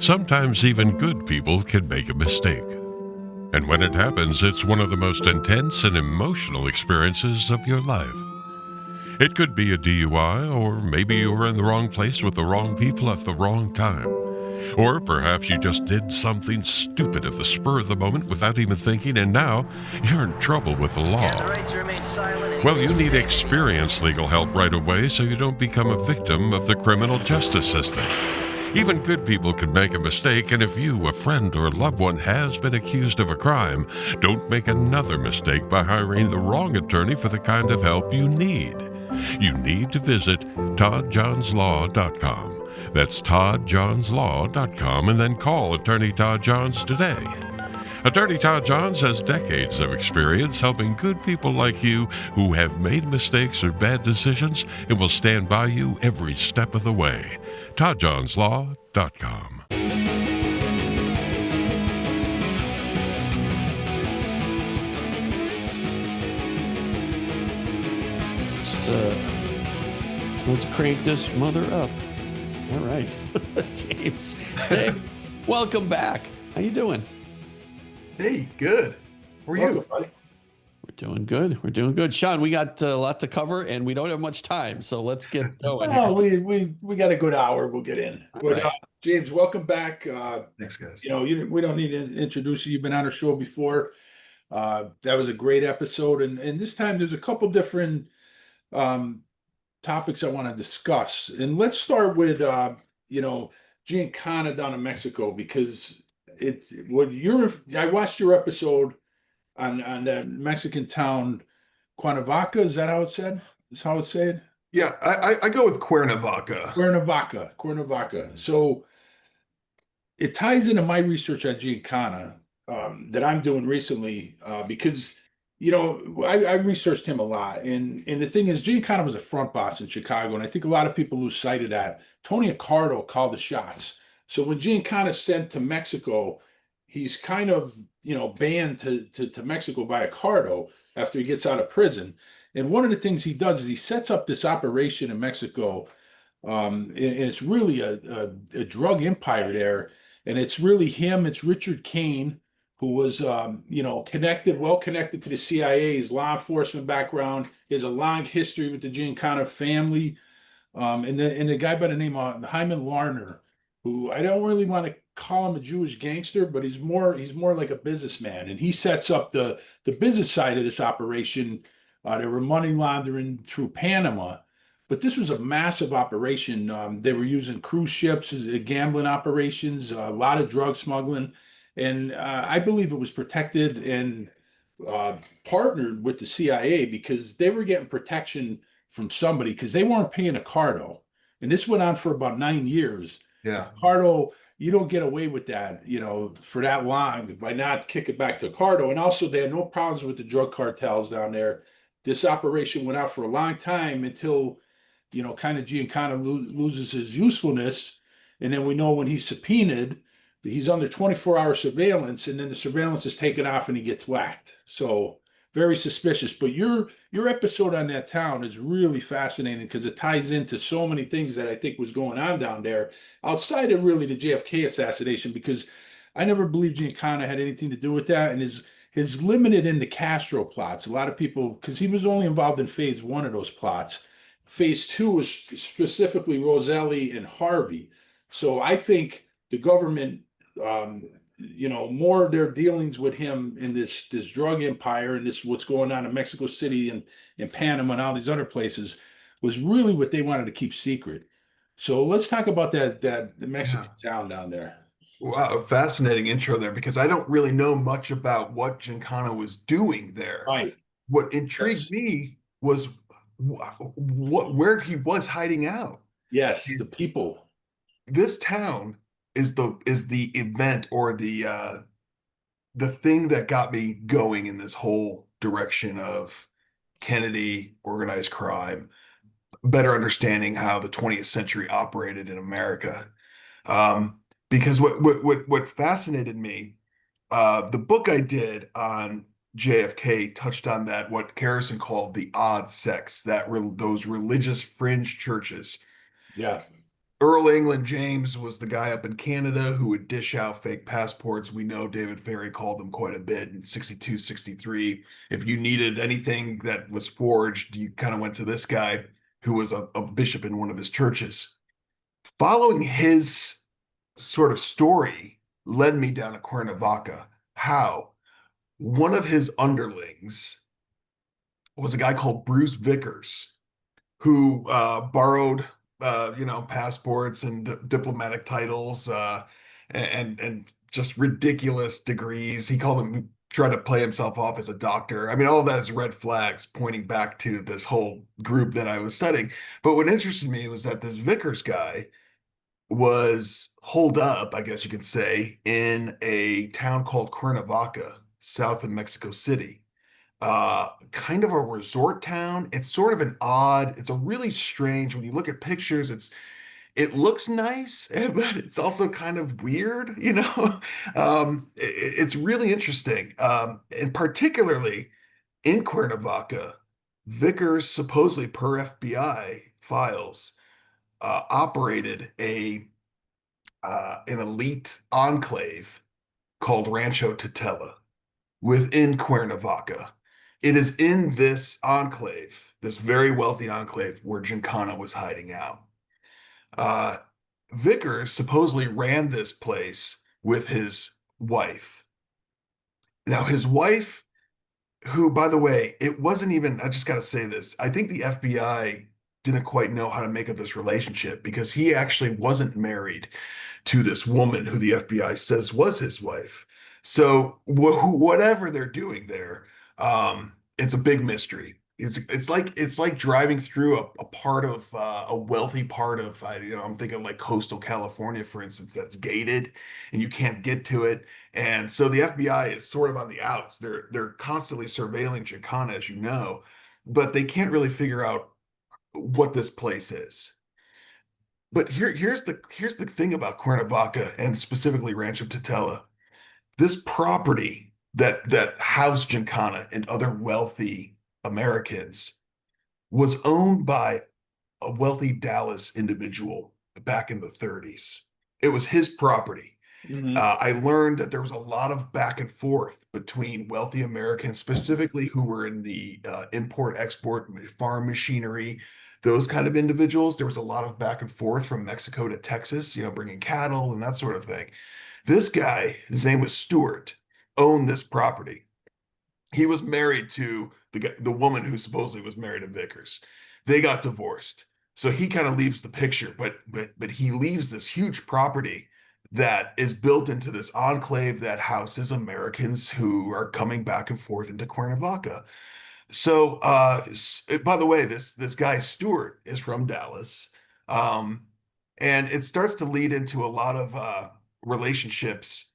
Sometimes even good people can make a mistake. And when it happens, it's one of the most intense and emotional experiences of your life. It could be a DUI, or maybe you were in the wrong place with the wrong people at the wrong time. Or perhaps you just did something stupid at the spur of the moment without even thinking, and now you're in trouble with the law. Well, you need experienced legal help right away so you don't become a victim of the criminal justice system. Even good people can make a mistake, and if you, a friend, or a loved one has been accused of a crime, don't make another mistake by hiring the wrong attorney for the kind of help you need. You need to visit toddjohnslaw.com. That's toddjohnslaw.com, and then call Attorney Todd Johns today. Attorney Todd Johns has decades of experience helping good people like you who have made mistakes or bad decisions and will stand by you every step of the way. toddjohnslaw.com. Let's crank this mother up. All right. James, hey, welcome back. How you doing? Hey, good. How are you? Buddy? We're doing good. We're doing good. Sean, we got a lot to cover, and we don't have much time, so let's get going. Well, we got a good hour. We'll get in. But, right. James, welcome back. Thanks, guys. We don't need to introduce you. You've been on our show before. That was a great episode, and this time there's a couple different topics I want to discuss. And let's start with Giancana down in Mexico, because I watched your episode on that Mexican town, Quanavaka. Is that how it's said? Is how it's said? Yeah, I go with Cuernavaca. Cuernavaca. So it ties into my research on Giancana that I'm doing recently, because I researched him a lot, and the thing is, Giancana was a front boss in Chicago, and I think a lot of people lose sight of that. Tony Accardo called the shots. So when Giancana's sent to Mexico, he's kind of banned to Mexico by Accardo after he gets out of prison. And one of the things he does is he sets up this operation in Mexico, and it's really a drug empire there, and it's really him. It's Richard Kane, who was, well connected to the CIA, his law enforcement background. He has a long history with the Giancana family. And the guy by the name of Hyman Larner, who I don't really want to call him a Jewish gangster, but he's more like a businessman. And he sets up the business side of this operation. They were money laundering through Panama. But this was a massive operation. They were using cruise ships, gambling operations, a lot of drug smuggling. And I believe it was protected and partnered with the CIA, because they were getting protection from somebody, because they weren't paying Accardo. And this went on for about 9 years. Yeah. Accardo, you don't get away with that, for that long by not kick it back to Accardo. And also, they had no problems with the drug cartels down there. This operation went out for a long time until, kind of Giancana loses his usefulness. And then we know when he's subpoenaed, he's under 24-hour surveillance, and then the surveillance is taken off and he gets whacked. So very suspicious. But your episode on that town is really fascinating, because it ties into so many things that I think was going on down there outside of really the JFK assassination, because I never believed Giancana had anything to do with that. And his limited in the Castro plots. A lot of people, because he was only involved in phase 1 of those plots. Phase 2 was specifically Roselli and Harvey. So I think the government, more of their dealings with him in this drug empire, and this what's going on in Mexico City and in Panama and all these other places, was really what they wanted to keep secret. So let's talk about the Mexican town down there. Wow, fascinating intro there, because I don't really know much about what Giancana was doing there. Right. What intrigued me was where he was hiding out. Yes, the people. This town is the event, or the thing that got me going in this whole direction of Kennedy, organized crime, better understanding how the 20th century operated in America. Because what fascinated me, the book I did on JFK touched on that, what Harrison called the odd sects, those religious fringe churches. Yeah. Earl England James was the guy up in Canada who would dish out fake passports. We know David Ferrie called them quite a bit in 62, 63. If you needed anything that was forged, you kind of went to this guy who was a bishop in one of his churches. Following his sort of story led me down to Cuernavaca. How? One of his underlings was a guy called Bruce Vickers, who borrowed, passports and diplomatic titles, and just ridiculous degrees. He called them, tried to play himself off as a doctor. I mean, all of that is red flags pointing back to this whole group that I was studying. But what interested me was that this Vickers guy was holed up, I guess you could say, in a town called Cuernavaca, south of Mexico City. Kind of a resort town. It's sort of an odd, it's a really strange, when you look at pictures, it looks nice, but it's also kind of weird, you know? It's really interesting. And particularly in Cuernavaca, Vickers supposedly per FBI files operated an elite enclave called Rancho Totela within Cuernavaca. It is in this enclave, this very wealthy enclave, where Giancana was hiding out. Uh, Vickers supposedly ran this place with his wife. Now, his wife, who, by the way, it wasn't even, I just got to say this. I think the FBI didn't quite know how to make of this relationship because he actually wasn't married to this woman who the FBI says was his wife. So whatever they're doing there, it's a big mystery. It's like driving through a part of a wealthy part of I'm thinking like coastal California, for instance, that's gated and you can't get to it. And so the FBI is sort of on the outs. They're constantly surveilling Chicana, as you know, but they can't really figure out what this place is. But here's the thing about Cuernavaca and specifically Rancho Totela. This property that housed Giancana and other wealthy Americans was owned by a wealthy Dallas individual back in the 30s. It was his property. Mhm. I learned that there was a lot of back and forth between wealthy Americans, specifically who were in the import export farm machinery, those kind of individuals. There was a lot of back and forth from Mexico to Texas, bringing cattle and that sort of thing. This guy, his name was Stewart, owned this property. He was married to the woman who supposedly was married to Vickers. They got divorced. So he kind of leaves the picture, but he leaves this huge property that is built into this enclave that houses Americans who are coming back and forth into Cuernavaca. So by the way, this guy Stewart is from Dallas. Um, and it starts to lead into a lot of relationships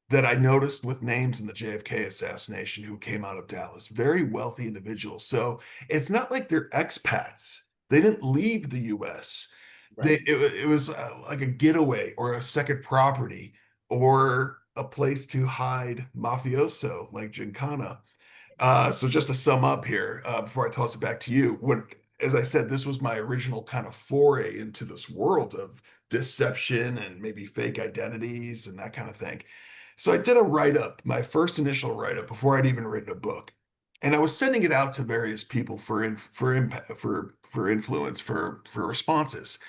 that I noticed with names in the JFK assassination who came out of Dallas, very wealthy individuals. So it's not like they're expats. They didn't leave the US. Right. It was like a getaway or a second property or a place to hide mafioso like Giancana. So just to sum up here, before I toss it back to you, as I said, this was my original kind of foray into this world of deception and maybe fake identities and that kind of thing. So I did a write-up, my first initial write-up before I'd even written a book. And I was sending it out to various people for impact, for influence, for responses.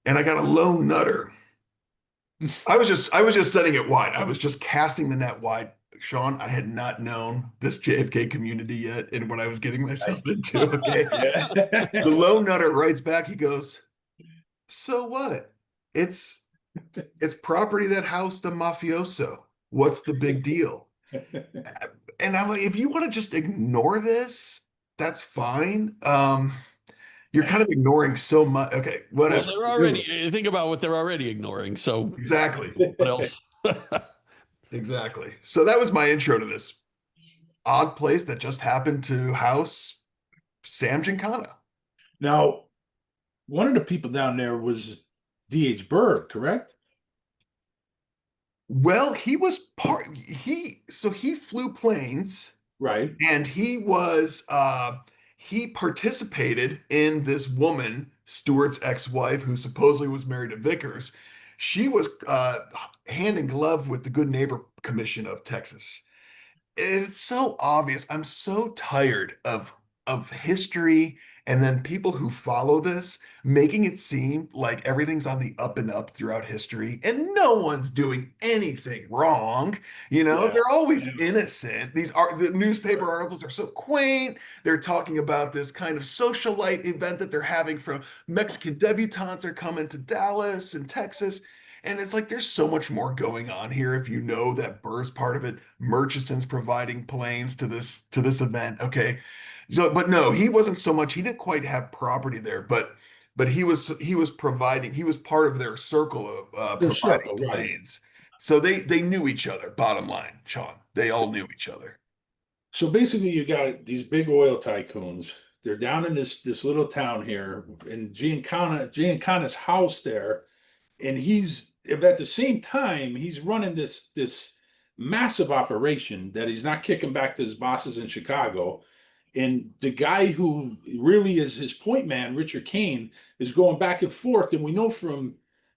And I got a lone nutter. I was just setting it wide. I was just casting the net wide. Sean, I had not known this JFK community yet and what I was getting myself into. Okay. The Yeah. lone nutter writes back, he goes, so what? It's it's property that housed a mafioso. What's the big deal? And I'm like, if you want to just ignore this, that's fine. You're kind of ignoring so much. Okay, Well, whatever. they're already think about what they're already ignoring. So Exactly. what else? Exactly. So that was my intro to this odd place that just happened to house Sam Giancana. Now, one of the people down there was D.H. Byrd, correct? Well, he was he flew planes Right. and he participated in this woman Stewart's ex-wife, who supposedly was married to Vickers, she was hand in glove with the Good Neighbor Commission of Texas. And it's so obvious. I'm so tired of history and then people who follow this making it seem like everything's on the up and up throughout history and no one's doing anything wrong. Yeah. They're always innocent. The newspaper articles are so quaint. They're talking about this kind of socialite event that they're having from Mexican debutantes are coming to Dallas and Texas. And it's like there's so much more going on here if you know that Burr's part of it. Murchison's providing planes to this event. Okay. So, but no, he wasn't so much, he didn't quite have property there, but he was providing, he was part of their circle of The providing circle, right. planes. So they knew each other, bottom line, Sean. They all knew each other. So basically, you got these big oil tycoons. They're down in this little town here, and Giancana's house there, and he's at the same time he's running this massive operation that he's not kicking back to his bosses in Chicago. And the guy who really is his point man, Richard Kane, is going back and forth. And we know from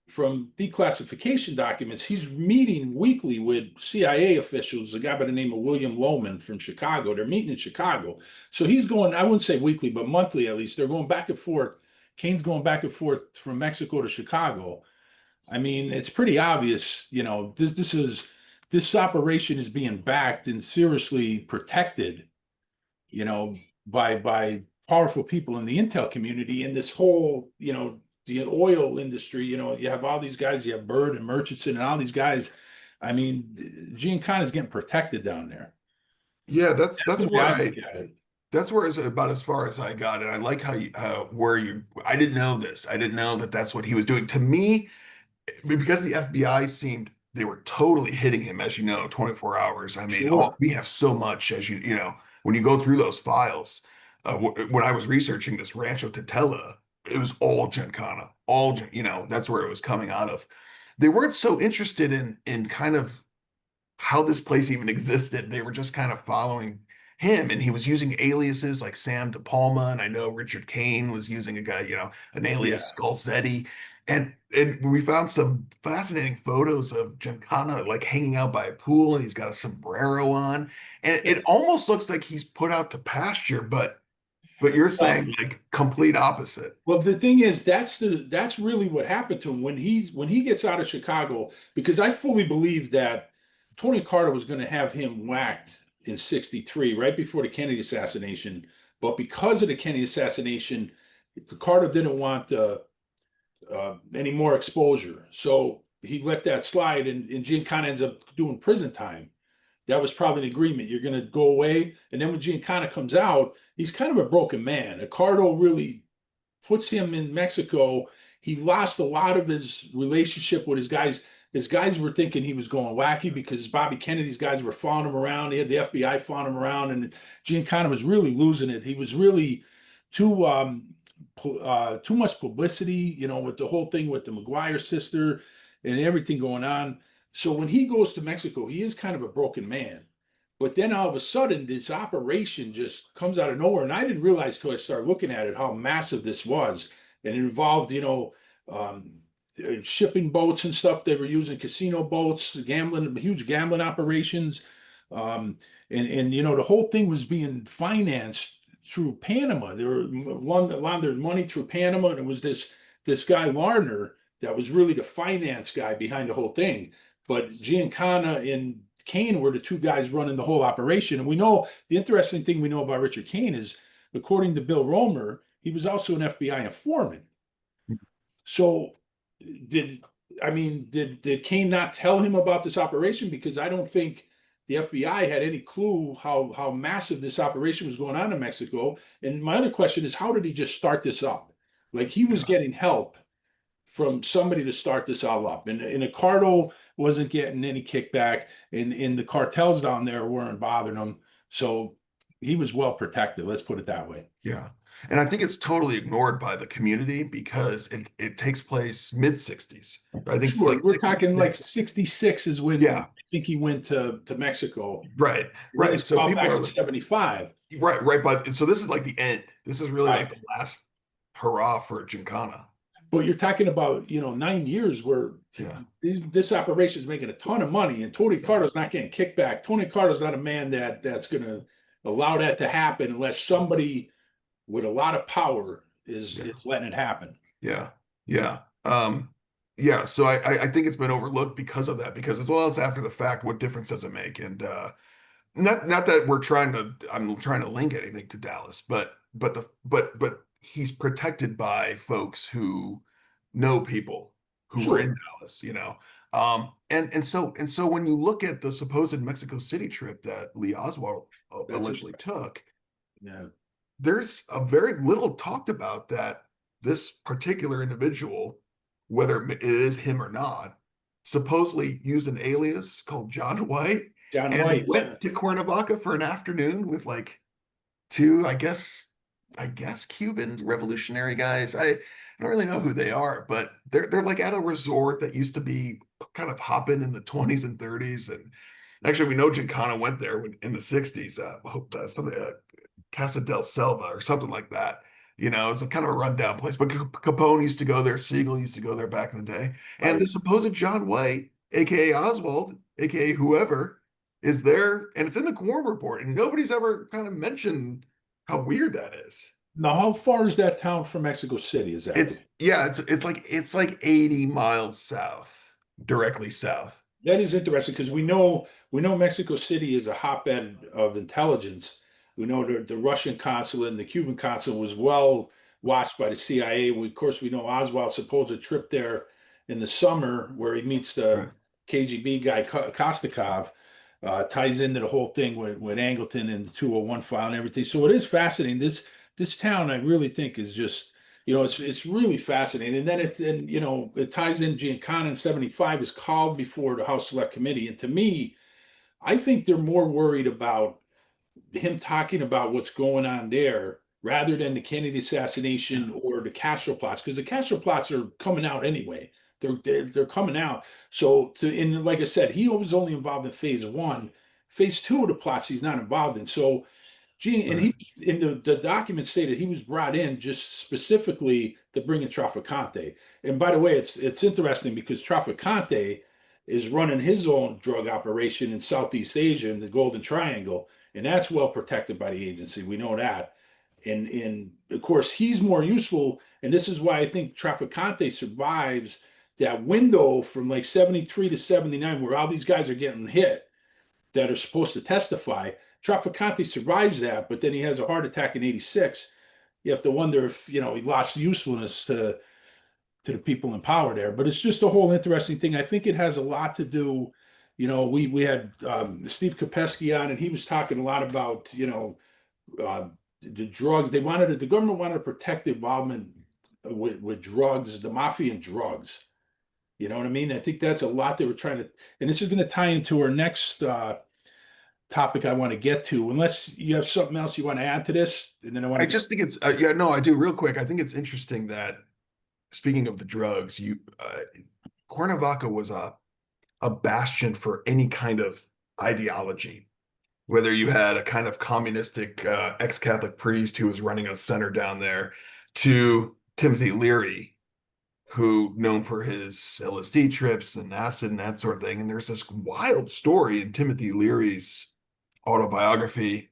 declassification documents, he's meeting weekly with CIA officials, a guy by the name of William Lohman from Chicago. They're meeting in Chicago. So he's going, I wouldn't say weekly, but monthly at least. They're going back and forth. Kane's going back and forth from Mexico to Chicago. I mean, it's pretty obvious, this operation is being backed and seriously protected, by powerful people in the intel community. And this whole, the oil industry, you have all these guys, you have Byrd and Murchison and all these guys. I mean, Giancana is getting protected down there. Yeah, that's the way where I look at it. that's where it's about as far as I got it. I like I didn't know this. I didn't know that that's what he was doing. To me, because the FBI seemed they were totally hitting him, as you know, 24 hours. I mean, Sure. we have so much as when you go through those files. When I was researching this Rancho Tetela, it was all Giancana, that's where it was coming out of. They weren't so interested in kind of how this place even existed. They were just kind of following him, and he was using aliases like Sam De Palma, and I know Richard Kane was using a guy, an alias Yeah. Scalzetti. And we found some fascinating photos of Giancana like hanging out by a pool, and he's got a sombrero on, and it almost looks like he's put out to pasture, but you're saying like complete opposite. Well, the thing is, that's really what happened to him when he gets out of Chicago, because I fully believe that Tony Carter was going to have him whacked in '63, right before the Kennedy assassination. But because of the Kennedy assassination, Carter didn't want any more exposure, so he let that slide, and Giancana ends up doing prison time. That was probably an agreement. You're going to go away. And then when Giancana comes out, he's kind of a broken man. Ricardo really puts him in Mexico. He lost a lot of his relationship with his guys. His guys were thinking he was going wacky because Bobby Kennedy's guys were following him around. He had the FBI following him around, and Giancana was really losing it. He was really too too much publicity, with the whole thing with the McGuire sister and everything going on. So when he goes to Mexico, he is kind of a broken man. But then all of a sudden, this operation just comes out of nowhere. And I didn't realize till I started looking at it how massive this was. And it involved, shipping boats and stuff. They were using casino boats, gambling, huge gambling operations. And the whole thing was being financed through Panama. They were laundering money through Panama. And it was this guy, Larner, that was really the finance guy behind the whole thing. But Giancana and Kane were the two guys running the whole operation. And we know the interesting thing we know about Richard Kane is, according to Bill Romer, he was also an FBI informant. So did Kane not tell him about this operation? Because I don't think the FBI had any clue how massive this operation was going on in Mexico. And my other question is, how did he just start this up? Like, he was getting help from somebody to start this all up. And Ricardo wasn't getting any kickback, and the cartels down there weren't bothering him. So he was well protected. Let's put it that way. Yeah. And I think it's totally ignored by the community because it takes place mid 60s. I think Sure, it's we're talking like 66 is when Yeah. I think he went to Mexico. Right. Right. So people back in 75. right. But so this is like the end. This is really like the last hurrah for Giancana. But you're talking about, 9 years where Yeah. this operation is making a ton of money, and Tony Carter's not getting kickback. Tony Carter's not a man that's going to allow that to happen unless somebody with a lot of power is letting it happen. Yeah. Yeah. Yeah. So I think it's been overlooked because of that, because as well as after the fact, what difference does it make? And not that I'm trying to link anything to Dallas, but he's protected by folks who know people who were in Sure. Dallas, you know. And so when you look at the supposed Mexico City trip that Lee Oswald That's just, allegedly took, yeah. there's a very little talked about that this particular individual, whether it is him or not, supposedly used an alias called John White John and White. Yeah. went to Cuernavaca for an afternoon with like two, I guess Cuban revolutionary guys. I don't really know who they are, but they're like at a resort that used to be kind of hopping in the 20s and 30s. And actually, we know Giancana went there in the 60s. Casa del Selva or something like that. You know, it's a kind of a rundown place. But Capone used to go there, Siegel used to go there back in the day. And Right. the supposed John White, aka Oswald, aka whoever, is there, and it's in the Quorum report, and nobody's ever kind of mentioned how weird that is. Now, how far is that town from Mexico City exactly? It's like 80 miles south, directly south. That is interesting because we know Mexico City is a hotbed of intelligence. We know the Russian consulate and the Cuban consulate was well watched by the CIA. Of course, we know Oswald's supposed trip there in the summer where he meets the Right. KGB guy Kostakov, ties into the whole thing with Angleton and the 201 file and everything. So it is fascinating. This town I really think is just it's really fascinating. And then it ties in Giancana in 75 is called before the House Select Committee. And to me, I think they're more worried about him talking about what's going on there rather than the Kennedy assassination or the Castro plots, because the Castro plots are coming out anyway. They're coming out. So and like I said, he was only involved in phase one. Phase two of the plots he's not involved in. So Gene, and Right. he in the document stated he was brought in just specifically to bring in Trafficante. And by the way, it's interesting because Trafficante is running his own drug operation in Southeast Asia in the Golden Triangle, and that's well protected by the agency. We know that. And of course, he's more useful, and this is why I think Trafficante survives that window from like 73 to 79, where all these guys are getting hit that are supposed to testify. Trafficante survives that, but then he has a heart attack in 86. You have to wonder if, he lost usefulness to the people in power there. But it's just a whole interesting thing. I think it has a lot to do, we had Steve Kopesky on, and he was talking a lot about, the drugs. The government wanted to protect the involvement with drugs, the mafia and drugs. You know what I mean? I think that's a lot they were trying to, and this is going to tie into our next topic I want to get to, unless you have something else you want to add to this, and then I want I to get. just think it's yeah, no, I do real quick. I think it's interesting that speaking of the drugs, Cuernavaca was a bastion for any kind of ideology. Whether you had a kind of communistic ex-Catholic priest who was running a center down there, to Timothy Leary, who known for his LSD trips and acid and that sort of thing. And there's this wild story in Timothy Leary's autobiography,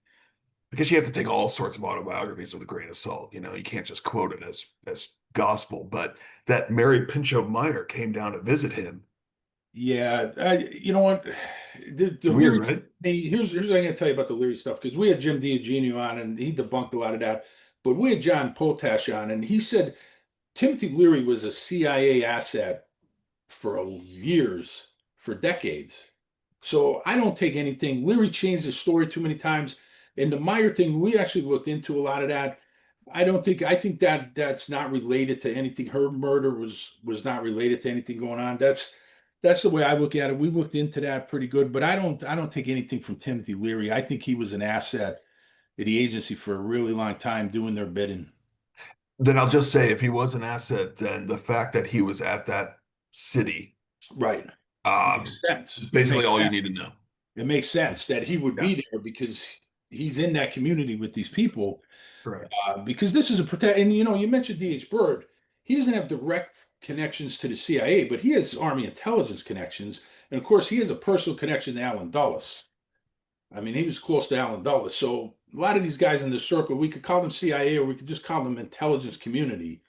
because you have to take all sorts of autobiographies with a grain of salt. You know, you can't just quote it as gospel, but that Mary Pinchot Minor came down to visit him. Yeah, you know what? The Weird, Leary. right? Here's what I'm going to tell you about the Leary stuff, because we had Jim Diagino on and he debunked a lot of that, but we had John Potash on and he said Timothy Leary was a CIA asset for years, for decades. So I don't take anything. Leary changed the story too many times. And the Meyer thing, we actually looked into a lot of that. I think that that's not related to anything. Her murder was not related to anything going on. That's the way I look at it. We looked into that pretty good, but I don't take anything from Timothy Leary. I think he was an asset at the agency for a really long time doing their bidding. Then I'll just say, if he was an asset, then the fact that he was at that city Right. Makes is sense. It basically makes all you sense. need to know. It makes sense that he would Yeah. be there because he's in that community with these people. Correct. Because this is a protect. And you mentioned D.H. Byrd. He doesn't have direct connections to the CIA, but he has Army intelligence connections, and of course, he has a personal connection to Allen Dulles. I mean, he was close to Allen Dulles. So a lot of these guys in the circle, we could call them CIA, or we could just call them intelligence community.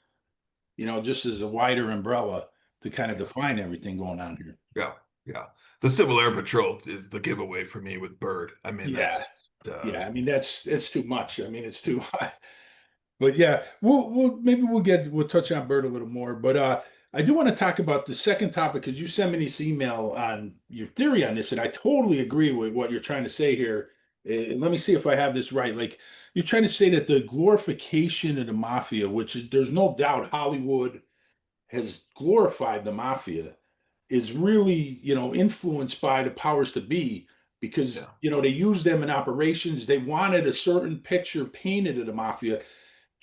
Just as a wider umbrella to kind of define everything going on here. Yeah, yeah. The Civil Air Patrol is the giveaway for me with Byrd. I mean, that's Yeah, uh, yeah. I mean, it's too much. I mean, it's too high. But yeah, we'll touch on Byrd a little more. But I do want to talk about the second topic because you sent me this email on your theory on this, and I totally agree with what you're trying to say here. Let me see if I have this right. Like you're trying to say that the glorification of the mafia, which there's no doubt Hollywood has glorified the mafia, is really, influenced by the powers to be because, yeah, they used them in operations. They wanted a certain picture painted of the mafia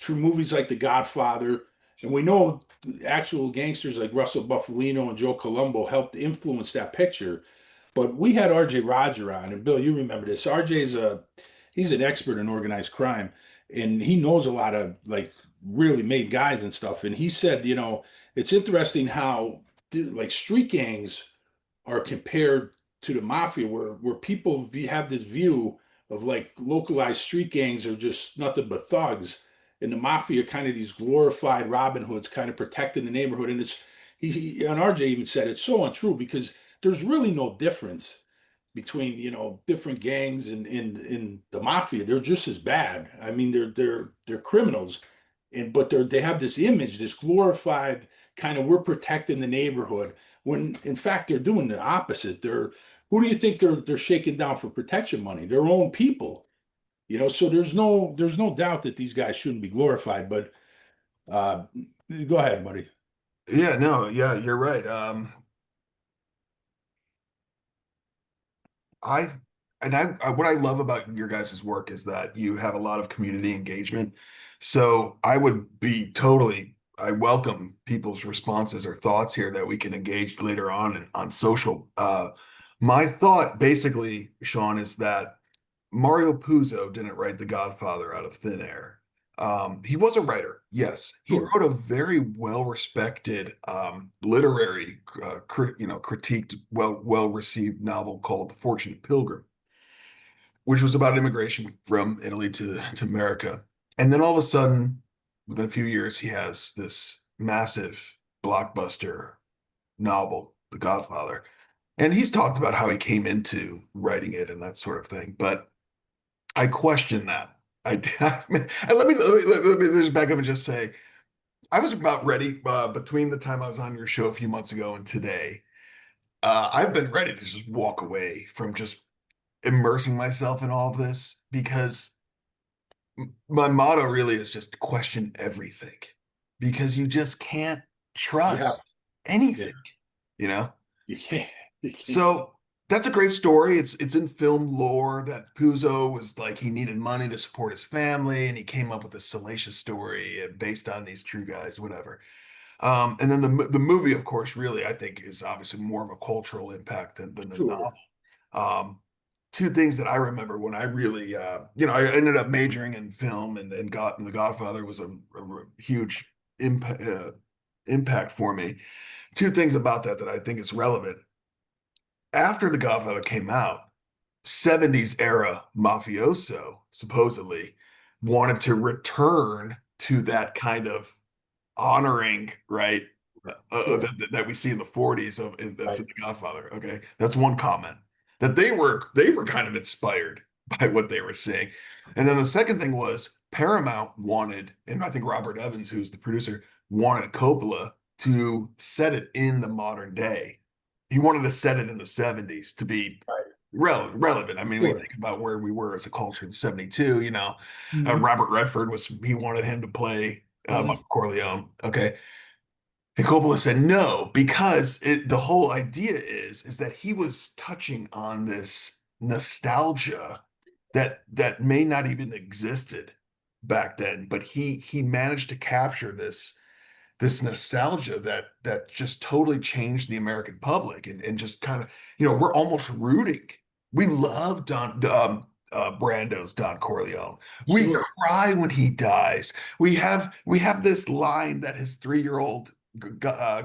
through movies like The Godfather. And we know actual gangsters like Russell Buffalino and Joe Colombo helped influence that picture. But we had RJ Roger on, and Bill, you remember this. He's an expert in organized crime, and he knows a lot of like really made guys and stuff. And he said, it's interesting how like street gangs are compared to the mafia, where people have this view of like localized street gangs are just nothing but thugs, and the mafia kind of these glorified Robin Hoods, kind of protecting the neighborhood. And and RJ even said it's so untrue because there's really no difference between different gangs and in the mafia. They're just as bad. I mean, they're criminals, and but they have this image, this glorified kind of we're protecting the neighborhood when in fact they're doing the opposite. Who do you think they're shaking down for protection money? Their own people. So there's no doubt that these guys shouldn't be glorified. But uh, go ahead, buddy. yeah. No, yeah, you're right. I what I love about your guys' work is that you have a lot of community engagement. So I welcome people's responses or thoughts here that we can engage later on social. My thought basically, Sean, is that Mario Puzo didn't write The Godfather out of thin air. He was a writer, yes. He Sure. wrote a very well-respected literary, critiqued, well-received novel called The Fortunate Pilgrim, which was about immigration from Italy to America. And then all of a sudden, within a few years, he has this massive blockbuster novel, The Godfather. And he's talked about how he came into writing it and that sort of thing. But I question that. And let me just back up and just say I was about ready between the time I was on your show a few months ago and today. I've been ready to just walk away from just immersing myself in all of this because my motto really is just question everything because you just can't Yeah. trust Yeah. anything, you know? You can't. You can't. So that's a great story. It's in film lore that Puzo was like he needed money to support his family, and he came up with a salacious story based on these true guys, whatever. And then the movie, of course, really I think is obviously more of a cultural impact than the Sure. novel. Two things that I remember when I really, I ended up majoring in film and The Godfather was a huge impact for me. Two things about that I think is relevant after The Godfather came out, 70s era mafioso supposedly wanted to return to that kind of honoring, right? Sure. That we see in the 40s that's Right. in The Godfather. Okay, that's one comment that they were kind of inspired by what they were seeing, and then the second thing was Paramount wanted, and I think Robert Evans, who's the producer, wanted Coppola to set it in the modern day. He wanted to set it in the 70s to be Right. relevant. I mean, we Sure. think about where we were as a culture in 72, Mhm. Robert Redford he wanted him to play Mhm. Michael Corleone. Okay. And Coppola said no, because the whole idea is that he was touching on this nostalgia that may not even existed back then, but he managed to capture this nostalgia that just totally changed the American public and just kind of, we're almost rooting. We love Brando's Don Corleone. We Sure. cry when he dies. We have this line that his 3-year-old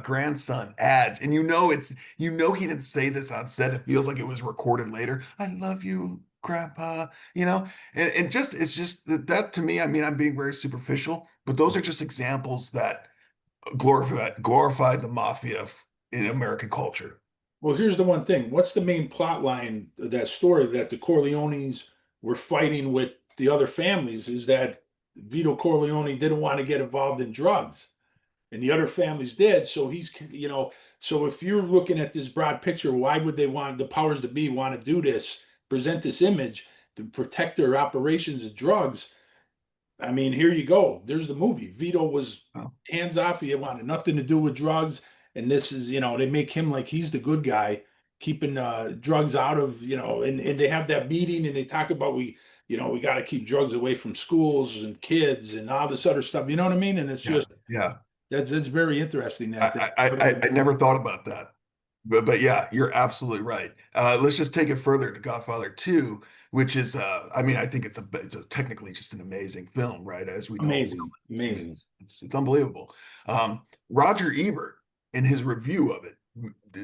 grandson adds, and he didn't say this on set. It feels like it was recorded later. I love you, Grandpa. And just it's just that to me. I mean, I'm being very superficial, but those are just examples that glorify the mafia in American culture. Well, here's the one thing. What's the main plot line of that story that the Corleones were fighting with the other families is that Vito Corleone didn't want to get involved in drugs and the other families did. So so if you're looking at this broad picture, why would they want the powers that be want to do this, present this image to protect their operations of drugs? I mean, here you go. There's the movie. Vito was Oh. hands off. He wanted nothing to do with drugs. And this is, they make him like he's the good guy, keeping drugs out of, and they have that meeting and they talk about we got to keep drugs away from schools and kids and all this other stuff. You know what I mean? And it's Yeah, just yeah. that's very interesting. I never thought about that. But yeah, you're absolutely right. Let's just take it further to Godfather 2, which is I mean, I think it's technically just an amazing film, right? As we know, amazing, amazing. it's unbelievable. Roger Ebert, in his review of it,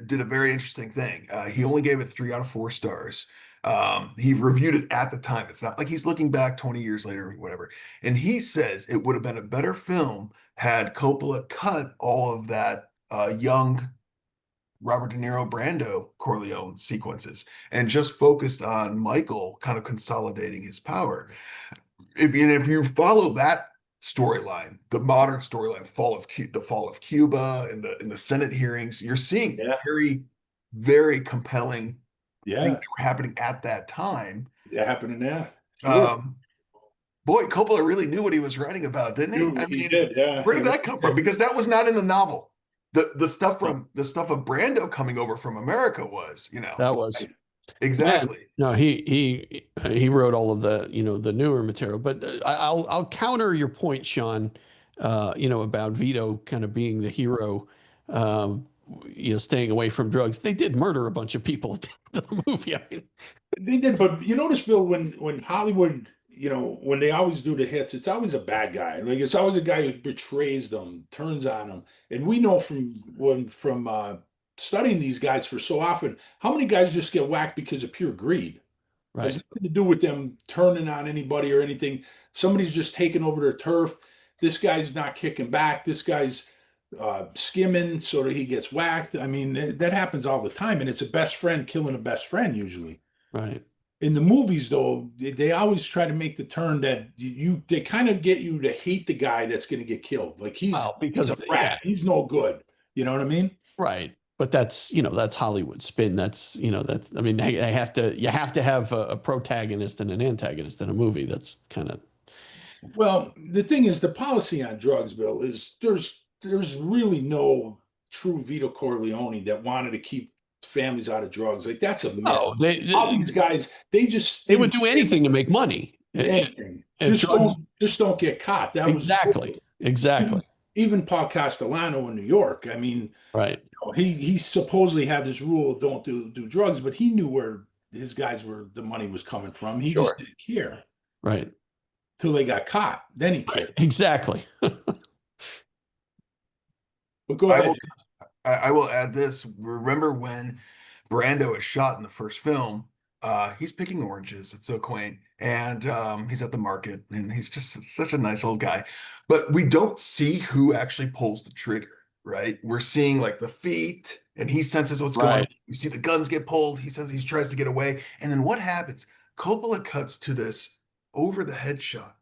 did a very interesting thing. He only gave it 3 out of 4 stars. He reviewed it at the time. It's not like he's looking back 20 years later or whatever. And he says it would have been a better film had Coppola cut all of that young Robert De Niro Brando Corleone sequences and just focused on Michael kind of consolidating his power. If you follow that storyline, the modern storyline, the fall of Cuba and the Senate hearings, you're seeing Yeah, very, very compelling things yeah, that were happening at that time. yeah, happening there. Sure. Boy, Coppola really knew what he was writing about, didn't he? I He mean, did, yeah. where He did that really come from? did. Because that was not in the novel. The stuff of Brando coming over from America was, That was. Man, exactly. no, he wrote all of the the newer material. But I'll counter your point, Sean. About Vito kind of being the hero. Um, staying away from drugs. They did murder a bunch of people at the movie. I mean, They did, but you notice, Bill, when Hollywood, when they always do the hits, it's always a bad guy. Like it's always a guy who betrays them, turns on them. And we know from studying these guys for so often, how many guys just get whacked because of pure greed. Has right, nothing to do with them turning on anybody or anything. Somebody's just taking over their turf. This guy's not kicking back. This guy's skimming so that he gets whacked. I mean, that happens all the time, and it's a best friend killing a best friend usually. right. In the movies, though, they always try to make the turn that they kind of get you to hate the guy that's going to get killed. Like he's Well, he's because a rat. He's no good. You know what I mean? right. But that's Hollywood spin. I mean, you have to have a protagonist and an antagonist in a movie. That's kind of Well, the thing is, the policy on drugs, Bill, is there's really no true Vito Corleone that wanted to keep families out of drugs. Like that's a myth. oh, All these guys, they just they would didn't do anything to make money. anything. If drugs, Just don't get caught. That was exactly, even Paul Castellano in New York. I mean, right, he supposedly had this rule: don't do drugs, but he knew where his guys were the money was coming from. He just sure, didn't care right, till they got caught. Then he cared. exactly. But go I ahead. will I will add this. Remember when Brando is shot in the first film? He's picking oranges. It's so quaint. And he's at the market and he's just such a nice old guy. But we don't see who actually pulls the trigger, right? We're seeing like the feet and he senses what's going on. Right. We see the guns get pulled. He says he tries to get away. And then what happens? Coppola cuts to this over the head shot.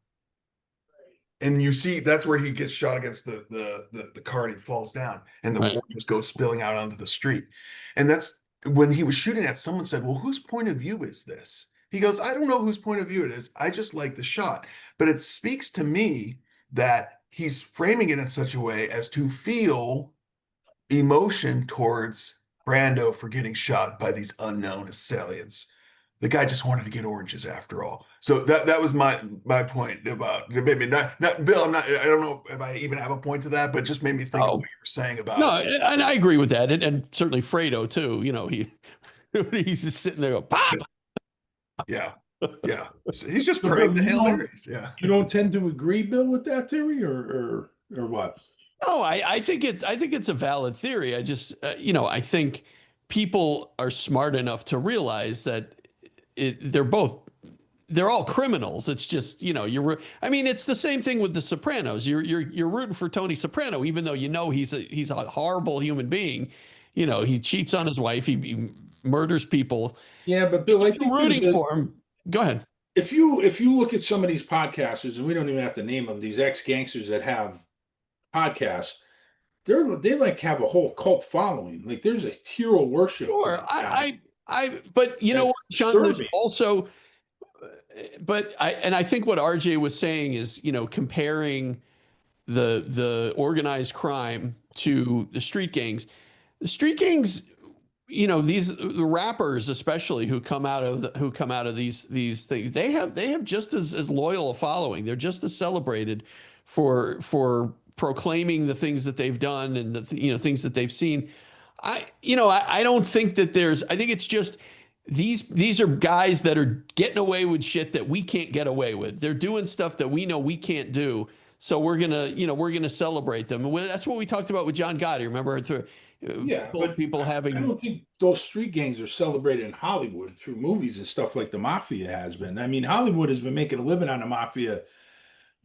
And you see that's where he gets shot against the car and he falls down and the Right. oranges go spilling out onto the street. And that's when he was shooting that, someone said, well, whose point of view is this? He goes, I don't know whose point of view it is. I just like the shot. But it speaks to me that he's framing it in such a way as to feel emotion towards Brando for getting shot by these unknown assailants. The guy just wanted to get oranges after all. So that was my point about maybe not Bill. I don't know if I even have a point to that, but it just made me think of what you were saying about. No, and I agree with that, and certainly Fredo too. He's just sitting there, go, pop. Yeah. Yeah. So he's just So, praying Bill, the Hail Marys. Yeah. you don't tend to agree, Bill, with that theory, or what? No, I think it's a valid theory. I just I think people are smart enough to realize that they're all criminals. It's just I mean, it's the same thing with the Sopranos. You're rooting for Tony Soprano, even though he's a horrible human being. He cheats on his wife. He murders people. Yeah, but Bill, I You're think rooting for him. Go ahead. if you look at some of these podcasters, and we don't even have to name them, these ex-gangsters that have podcasts, they like have a whole cult following. Like there's a hero worship to Sure. these guys. But you know That's what, Sean, there's disturbing. also, I think what RJ was saying is, comparing the organized crime to the street gangs. The street gangs, the rappers especially who come out of these things, they have just as loyal a following. They're just as celebrated for proclaiming the things that they've done and the things that they've seen. I don't think that I think it's just these are guys that are getting away with shit that we can't get away with. They're doing stuff that we know we can't do. So we're gonna celebrate them. And that's what we talked about with John Gotti. Remember, Yeah, but people I having. don't think those street gangs are celebrated in Hollywood through movies and stuff like the Mafia has been. I mean, Hollywood has been making a living on the Mafia,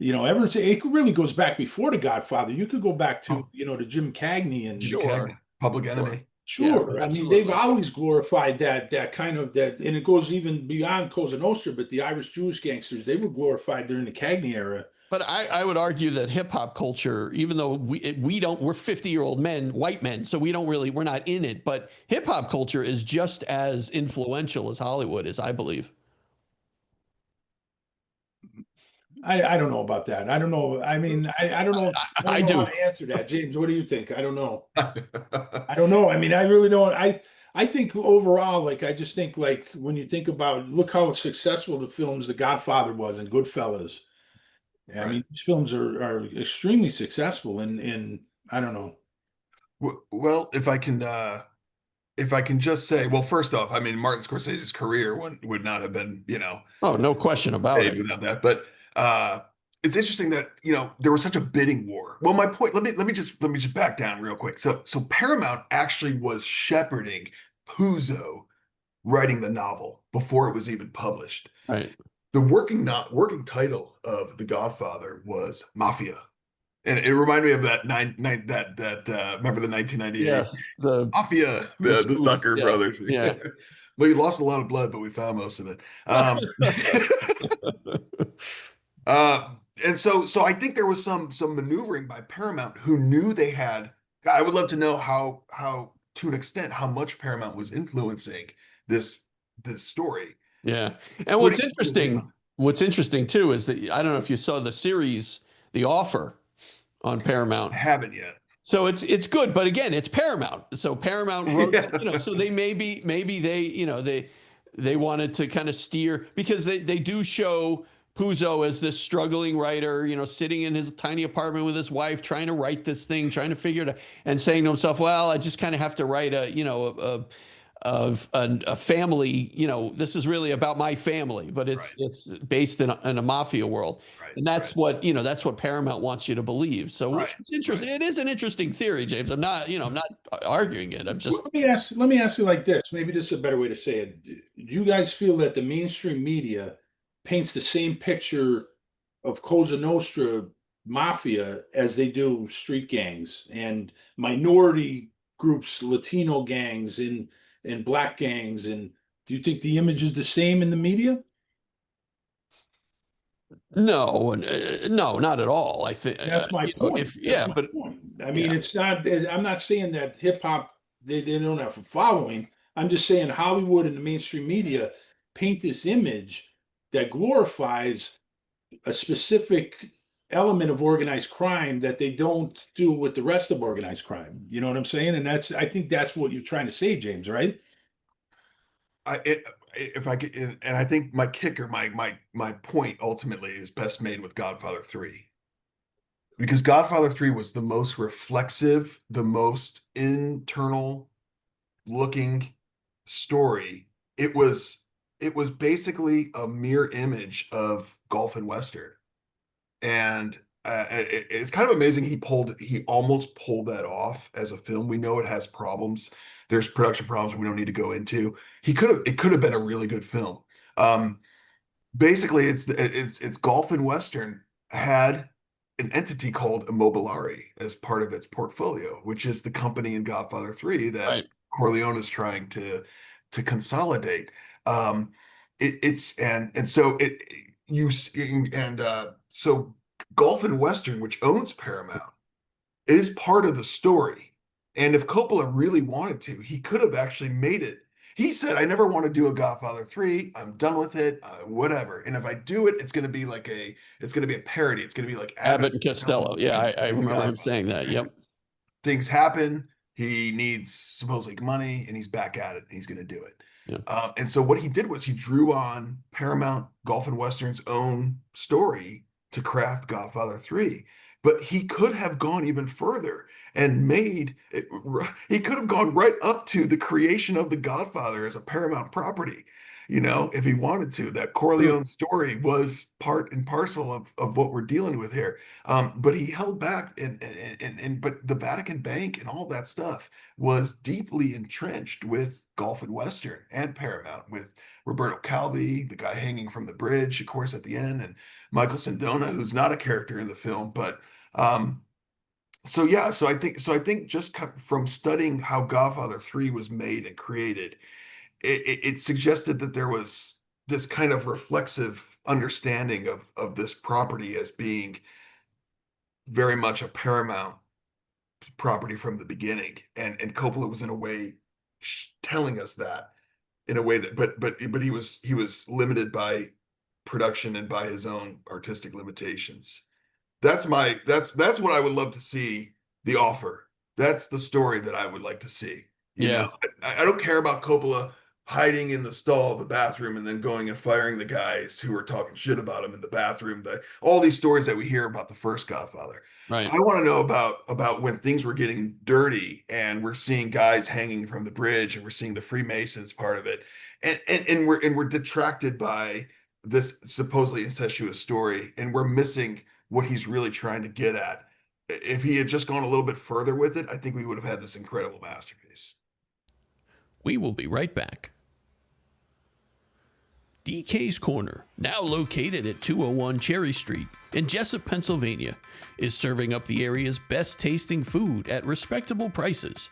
ever since it really goes back before The Godfather. You could go back to, to Jim Cagney and Sure. Public Enemy. Sure. Yeah, I mean, absolutely. they've always glorified that kind of that, and it goes even beyond Cosa Nostra, but the Irish Jewish gangsters, they were glorified during the Cagney era. But I would argue that hip hop culture, even though we're 50-year-old men, white men, so we're not in it. But hip hop culture is just as influential as Hollywood is, I believe. I don't know about that. I don't know. I mean, I don't know. I don't I know how do. to answer that. James, what do you think? I don't know. I don't know. I mean, I really don't. I think overall, like, I just think, like, when you think about, look how successful the films The Godfather was and Goodfellas. I mean, these films are extremely successful, and I don't know. Well, if I can just say, well, first off, I mean, Martin Scorsese's career would not have been, Oh, no question about made it. without that. But it's interesting that there was such a bidding war. Well, my point. Let me just back down real quick. So Paramount actually was shepherding Puzo writing the novel before it was even published. Right. The working title of The Godfather was Mafia. And it reminded me of that remember the 1998 Yes. The Mafia, the Zucker yeah. brothers. Yeah. Well, you lost a lot of blood, but we found most of it. And so I think there was some maneuvering by Paramount who knew they had. I would love to know how to an extent how much Paramount was influencing this story. Yeah. And What what's do you- interesting too is that I don't know if you saw the series The Offer on Paramount. I haven't yet. So it's good, but again, it's Paramount. So Paramount wrote, Yeah. so they maybe they wanted to kind of steer because they do show Puzo as this struggling writer, sitting in his tiny apartment with his wife, trying to write this thing, trying to figure it out, and saying to himself, "Well, I just kind of have to write a family. This is really about my family, but it's based in a mafia world." Right, And that's what Paramount wants you to believe. So it's interesting. right. It is an interesting theory, James. I'm not arguing it. I'm just Let me ask you like this. Maybe this is a better way to say it. Do you guys feel that the mainstream media paints the same picture of Cosa Nostra mafia as they do street gangs and minority groups, Latino gangs and black gangs? And do you think the image is the same in the media? no, no, not at all. I think That's my point. That's my but point. I mean, yeah, it's not, I'm not saying that hip hop, they don't have a following. I'm just saying Hollywood and the mainstream media paint this image that glorifies a specific element of organized crime that they don't do with the rest of organized crime. You know what I'm saying? And I think that's what you're trying to say, James, right? If I get, and I think my kicker, my point ultimately is best made with Godfather 3. Because Godfather 3 was the most reflexive, the most internal looking story. It was it was basically a mirror image of golf and Western. And it's kind of amazing he almost pulled that off as a film. We know it has problems. There's production problems we don't need to go into. It could have been a really good film. Basically, it's golf and Western had an entity called Immobiliare as part of its portfolio, which is the company in Godfather 3 that Right. Corleone is trying to consolidate. So Golf and Western, which owns Paramount, is part of the story. And if Coppola really wanted to, he could have actually made it. He said, I never want to do a Godfather 3. I'm done with it, whatever. And if I do it, it's going to be a parody. It's going to be like Abbott and Costello. Yeah, I remember him saying that. Yep. Things happen. He needs supposedly money, and he's back at it, and he's going to do it. Yeah. And so what he did was he drew on Paramount Golf and Western's own story to craft Godfather 3. But he could have gone even further and he could have gone right up to the creation of The Godfather as a Paramount property, if he wanted to. That Corleone story was part and parcel of what we're dealing with here. But he held back, but the Vatican Bank and all that stuff was deeply entrenched with Golf and Western and Paramount, with Roberto Calvi, the guy hanging from the bridge, of course, at the end, and Michael Sindona, who's not a character in the film, but so I think just from studying how Godfather 3 was made and created, it suggested that there was this kind of reflexive understanding of this property as being very much a Paramount property from the beginning, and Coppola was in a way telling us that in a way that, but he was limited by production and by his own artistic limitations. That's what I would love to see. The Offer. That's the story that I would like to see. You know, I don't care about Coppola hiding in the stall of the bathroom and then going and firing the guys who were talking shit about him in the bathroom. All these stories that we hear about the first Godfather. Right. I want to know about when things were getting dirty and we're seeing guys hanging from the bridge and we're seeing the Freemasons part of it, and we're detracted by this supposedly incestuous story, and we're missing what he's really trying to get at. If he had just gone a little bit further with it, I think we would have had this incredible masterpiece. We will be right back. DK's Corner, now located at 201 Cherry Street in Jesup, Pennsylvania, is serving up the area's best tasting food at respectable prices.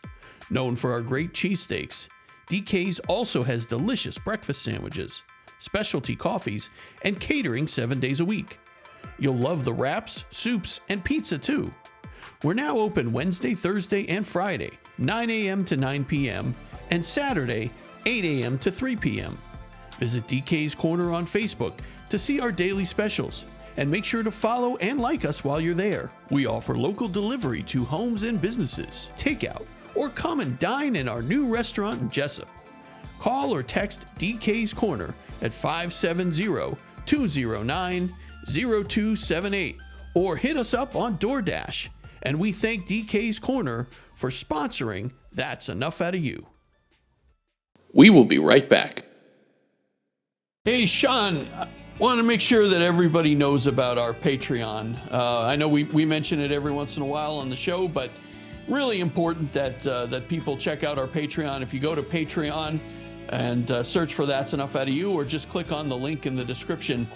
Known for our great cheesesteaks, DK's also has delicious breakfast sandwiches, specialty coffees, and catering 7 days a week. You'll love the wraps, soups, and pizza too. We're now open Wednesday, Thursday, and Friday, 9 a.m. to 9 p.m., and Saturday, 8 a.m. to 3 p.m. Visit DK's Corner on Facebook to see our daily specials, and make sure to follow and like us while you're there. We offer local delivery to homes and businesses, takeout, or come and dine in our new restaurant in Jesup. Call or text DK's Corner at 570-209-0278 or hit us up on DoorDash. And we thank DK's Corner for sponsoring That's Enough Out of You. We will be right back. Hey, Sean, I want to make sure that everybody knows about our Patreon. I know we mention it every once in a while on the show, but really important that people check out our Patreon. If you go to Patreon and search for That's Enough Out of You, or just click on the link in the description,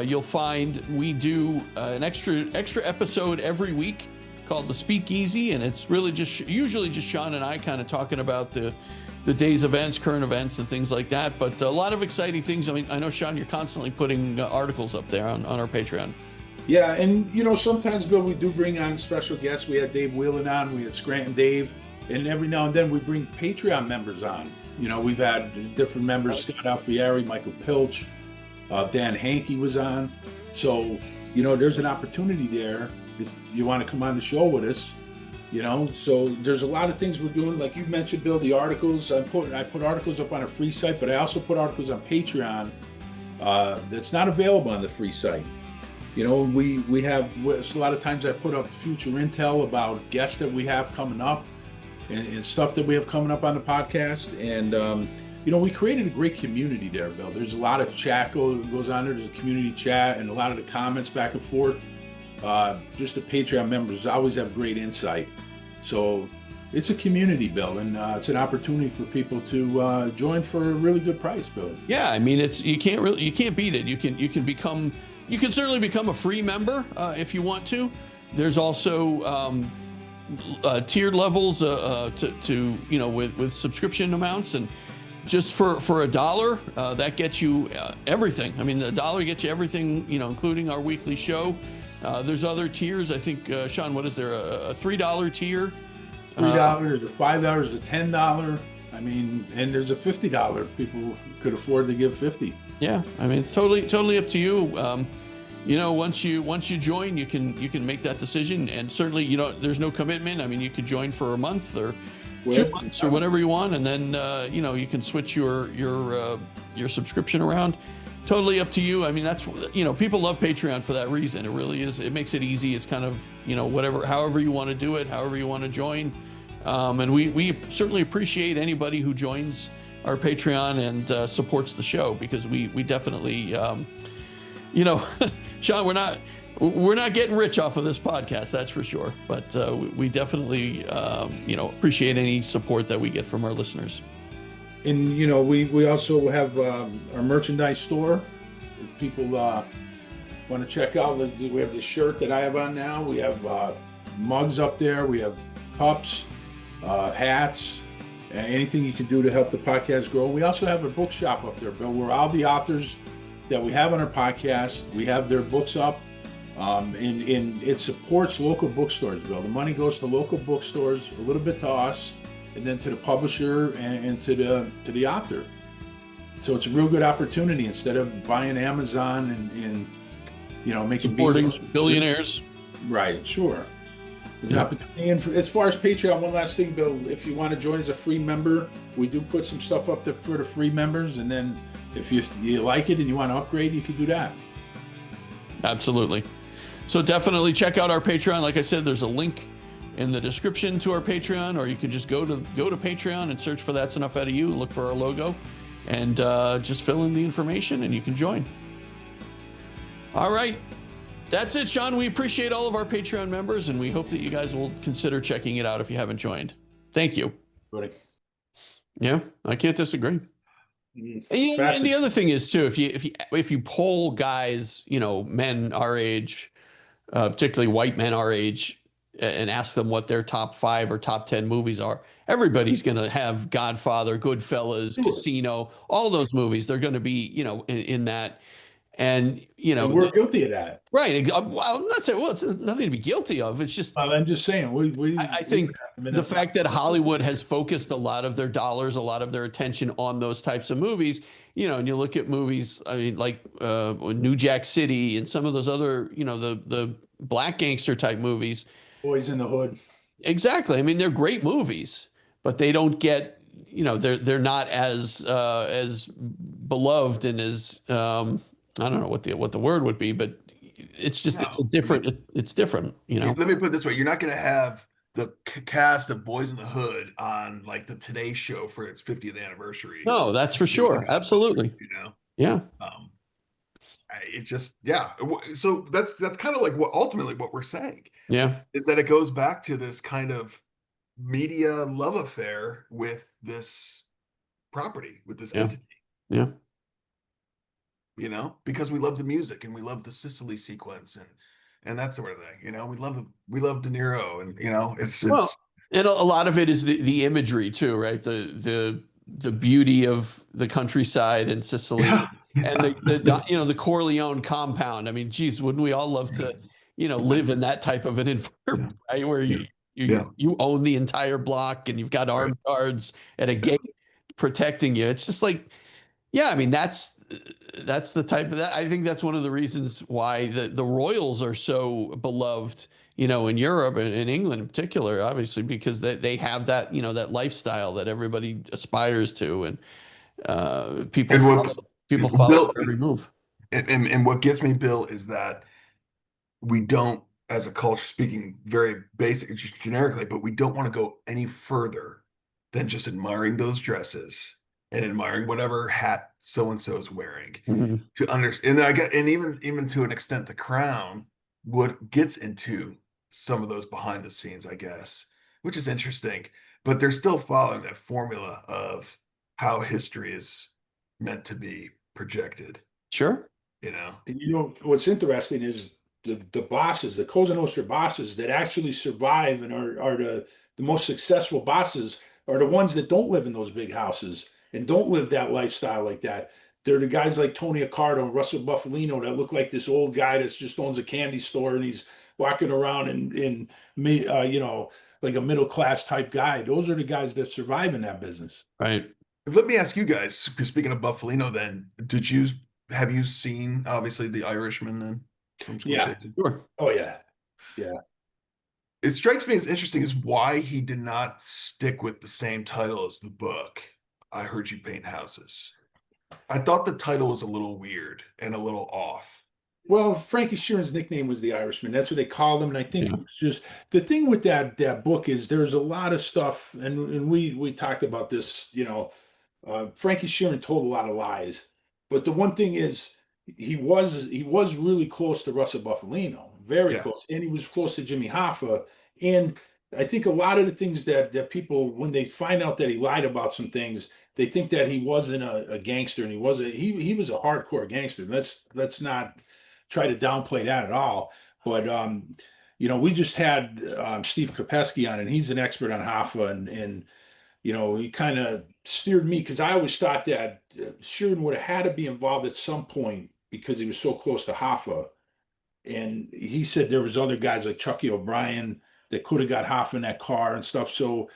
you'll find we do an extra episode every week called The Speakeasy, and it's really usually just Sean and I kind of talking about the day's events, current events, and things like that. But a lot of exciting things. I mean, I know, Sean, you're constantly putting articles up there on our Patreon. Yeah, and sometimes, Bill, we do bring on special guests. We had Dave Whelan on, we had Scranton Dave, and every now and then we bring Patreon members on. We've had different members, Scott Alfieri, Michael Pilch, Dan Hankey was on. So, there's an opportunity there if you want to come on the show with us. So there's a lot of things we're doing. Like you mentioned, Bill, the articles. I put articles up on a free site, but I also put articles on Patreon that's not available on the free site. We have a lot of times I put up future intel about guests that we have coming up and stuff that we have coming up on the podcast. And we created a great community there, Bill. There's a lot of chat goes on there. There's a community chat and a lot of the comments back and forth. Just the Patreon members always have great insight. So it's a community, Bill, and it's an opportunity for people to join for a really good price, Bill. Yeah, I mean, you can't beat it. You can certainly become a free member if you want to. There's also tiered levels with subscription amounts, and just for $1 that gets you everything. I mean, the $1 gets you everything, including our weekly show. There's other tiers. I think, Sean, what is there, a $3 tier? $3, a $5, a $10. I mean, and there's a $50 if people could afford to give 50. Yeah, I mean, totally up to you. Once you join, you can make that decision, and certainly, there's no commitment. I mean, you could join for a month or 2 months or whatever you want, and then you can switch your subscription around. Totally up to you. I mean, that's people love Patreon for that reason. It really is. It makes it easy. It's kind of however you want to do it, however you want to join. And we certainly appreciate anybody who joins our Patreon and supports the show, because we definitely, Sean, we're not getting rich off of this podcast, that's for sure. But we definitely, appreciate any support that we get from our listeners. And, we also have our merchandise store. If people want to check out, we have the shirt that I have on now. We have mugs up there. We have cups, hats, anything you can do to help the podcast grow. We also have a bookshop up there, Bill, where all the authors that we have on our podcast, we have their books up. And it supports local bookstores, Bill. The money goes to local bookstores, a little bit to us, and then to the publisher and to the author. So it's a real good opportunity instead of buying Amazon and making supporting billionaires. Right, sure. There's an opportunity. And as far as Patreon, one last thing, Bill, if you want to join as a free member, we do put some stuff up there for the free members, and then if you like it and you want to upgrade, you can do that. Absolutely. So definitely check out our Patreon. Like I said, there's a link in the description to our Patreon, or you can just go to Patreon and search for That's Enough Out of You, look for our logo, and just fill in the information and you can join. All right. That's it, Sean. We appreciate all of our Patreon members, and we hope that you guys will consider checking it out if you haven't joined. Thank you. Buddy. Yeah, I can't disagree. And the other thing is too, if you poll guys, men our age, particularly white men our age, and ask them what their top 5 or top 10 movies are, everybody's going to have Godfather, Goodfellas, Casino, all those movies. They're going to be, in that. And, and we're guilty of that. Right. I'm not saying, it's nothing to be guilty of. It's just, I'm just saying, I think the fact that Hollywood has focused a lot of their dollars, a lot of their attention on those types of movies, and you look at movies, I mean, like New Jack City and some of those other, the black gangster type movies. Boys in the Hood. Exactly. I mean, they're great movies, but they don't get, they're not as beloved and as, I don't know what the word would be, but it's just it's different. It's different, Let me put it this way: you're not going to have the cast of Boys in the Hood on like the Today Show for its 50th anniversary. No, that's for sure. Absolutely. Yeah. It's just So that's kind of like ultimately what we're saying. Yeah, is that it goes back to this kind of media love affair with this property, with this entity. Yeah. Because we love the music and we love the Sicily sequence and that sort of thing. We love De Niro, and it's and a lot of it is the imagery too, right? The beauty of the countryside in Sicily, and the Corleone compound. I mean, geez, wouldn't we all love to live in that type of an environment, right? Where you own the entire block and you've got armed guards at a gate protecting you. It's just like, I mean, that's the type of that. I think that's one of the reasons why the royals are so beloved, in Europe and in England in particular, obviously, because they have that, that lifestyle that everybody aspires to, and people follow every move. And what gets me, Bill, is that we don't, as a culture, speaking very basic, just generically, but we don't want to go any further than just admiring those dresses and admiring whatever hat so and so is wearing. Mhm. To understand, and I get, and even to an extent, The Crown what gets into some of those behind the scenes, I guess, which is interesting. But they're still following that formula of how history is meant to be projected. Sure. You know, And you know what's interesting is the bosses, the Cosa Nostra bosses that actually survive and are the most successful bosses are the ones that don't live in those big houses and don't live that lifestyle like that. They're the guys like Tony Accardo and Russell Buffalino that look like this old guy that just owns a candy store and he's walking around in me, you know, like a middle class type guy. Those are the guys that survive in that business. Right. let me ask you guys, because speaking of Buffalino, then have you seen obviously The Irishman then from Yeah. Scorsese? Sure. Oh yeah. Yeah. It strikes me as interesting is why he did not stick with the same title as the book. I Heard You Paint Houses. I thought the title was a little weird and a little off. Well, Frankie Sheeran's nickname was the Irishman. That's what they called him. And I think Yeah. it was just the thing with that book is there's a lot of stuff, and we talked about this, you know, Frankie Sheeran told a lot of lies. But the one thing is he was really close to Russell Buffalino, very Yeah, close. And he was close to Jimmy Hoffa. And I think a lot of the things that people when they find out that he lied about some things, they think that he wasn't a gangster and he was a hardcore gangster. Let's not try to downplay that at all. But you know, we just had Steve Kopesky on, and he's an expert on Hoffa, and you know, he kind of steered me because I always thought that Sheeran would have had to be involved at some point because he was so close to Hoffa. And he said there was other guys like Chucky O'Brien that could have got Hoffa in that car and stuff. So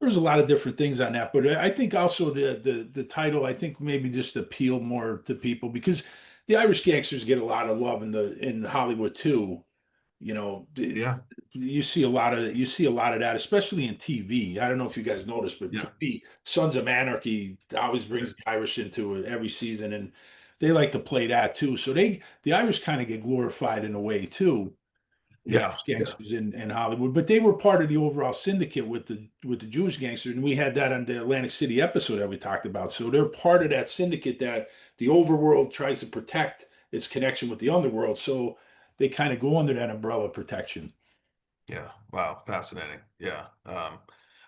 there's a lot of different things on that. But I think also the title, I think maybe just appeal more to people because the Irish gangsters get a lot of love in Hollywood too. You know, yeah, you see a lot of that, especially in TV. I don't know if you guys noticed, but yeah, TV, Sons of Anarchy always brings the Irish into it every season, and they like to play that too. So the Irish kind of get glorified in a way too, the yeah, Irish yeah, gangsters in Hollywood, but they were part of the overall syndicate with the Jewish gangsters, and we had that on the Atlantic City episode that we talked about. So they're part of that syndicate that the overworld tries to protect its connection with the underworld. So they kind of go under that umbrella of protection. yeah. Wow, fascinating. Yeah.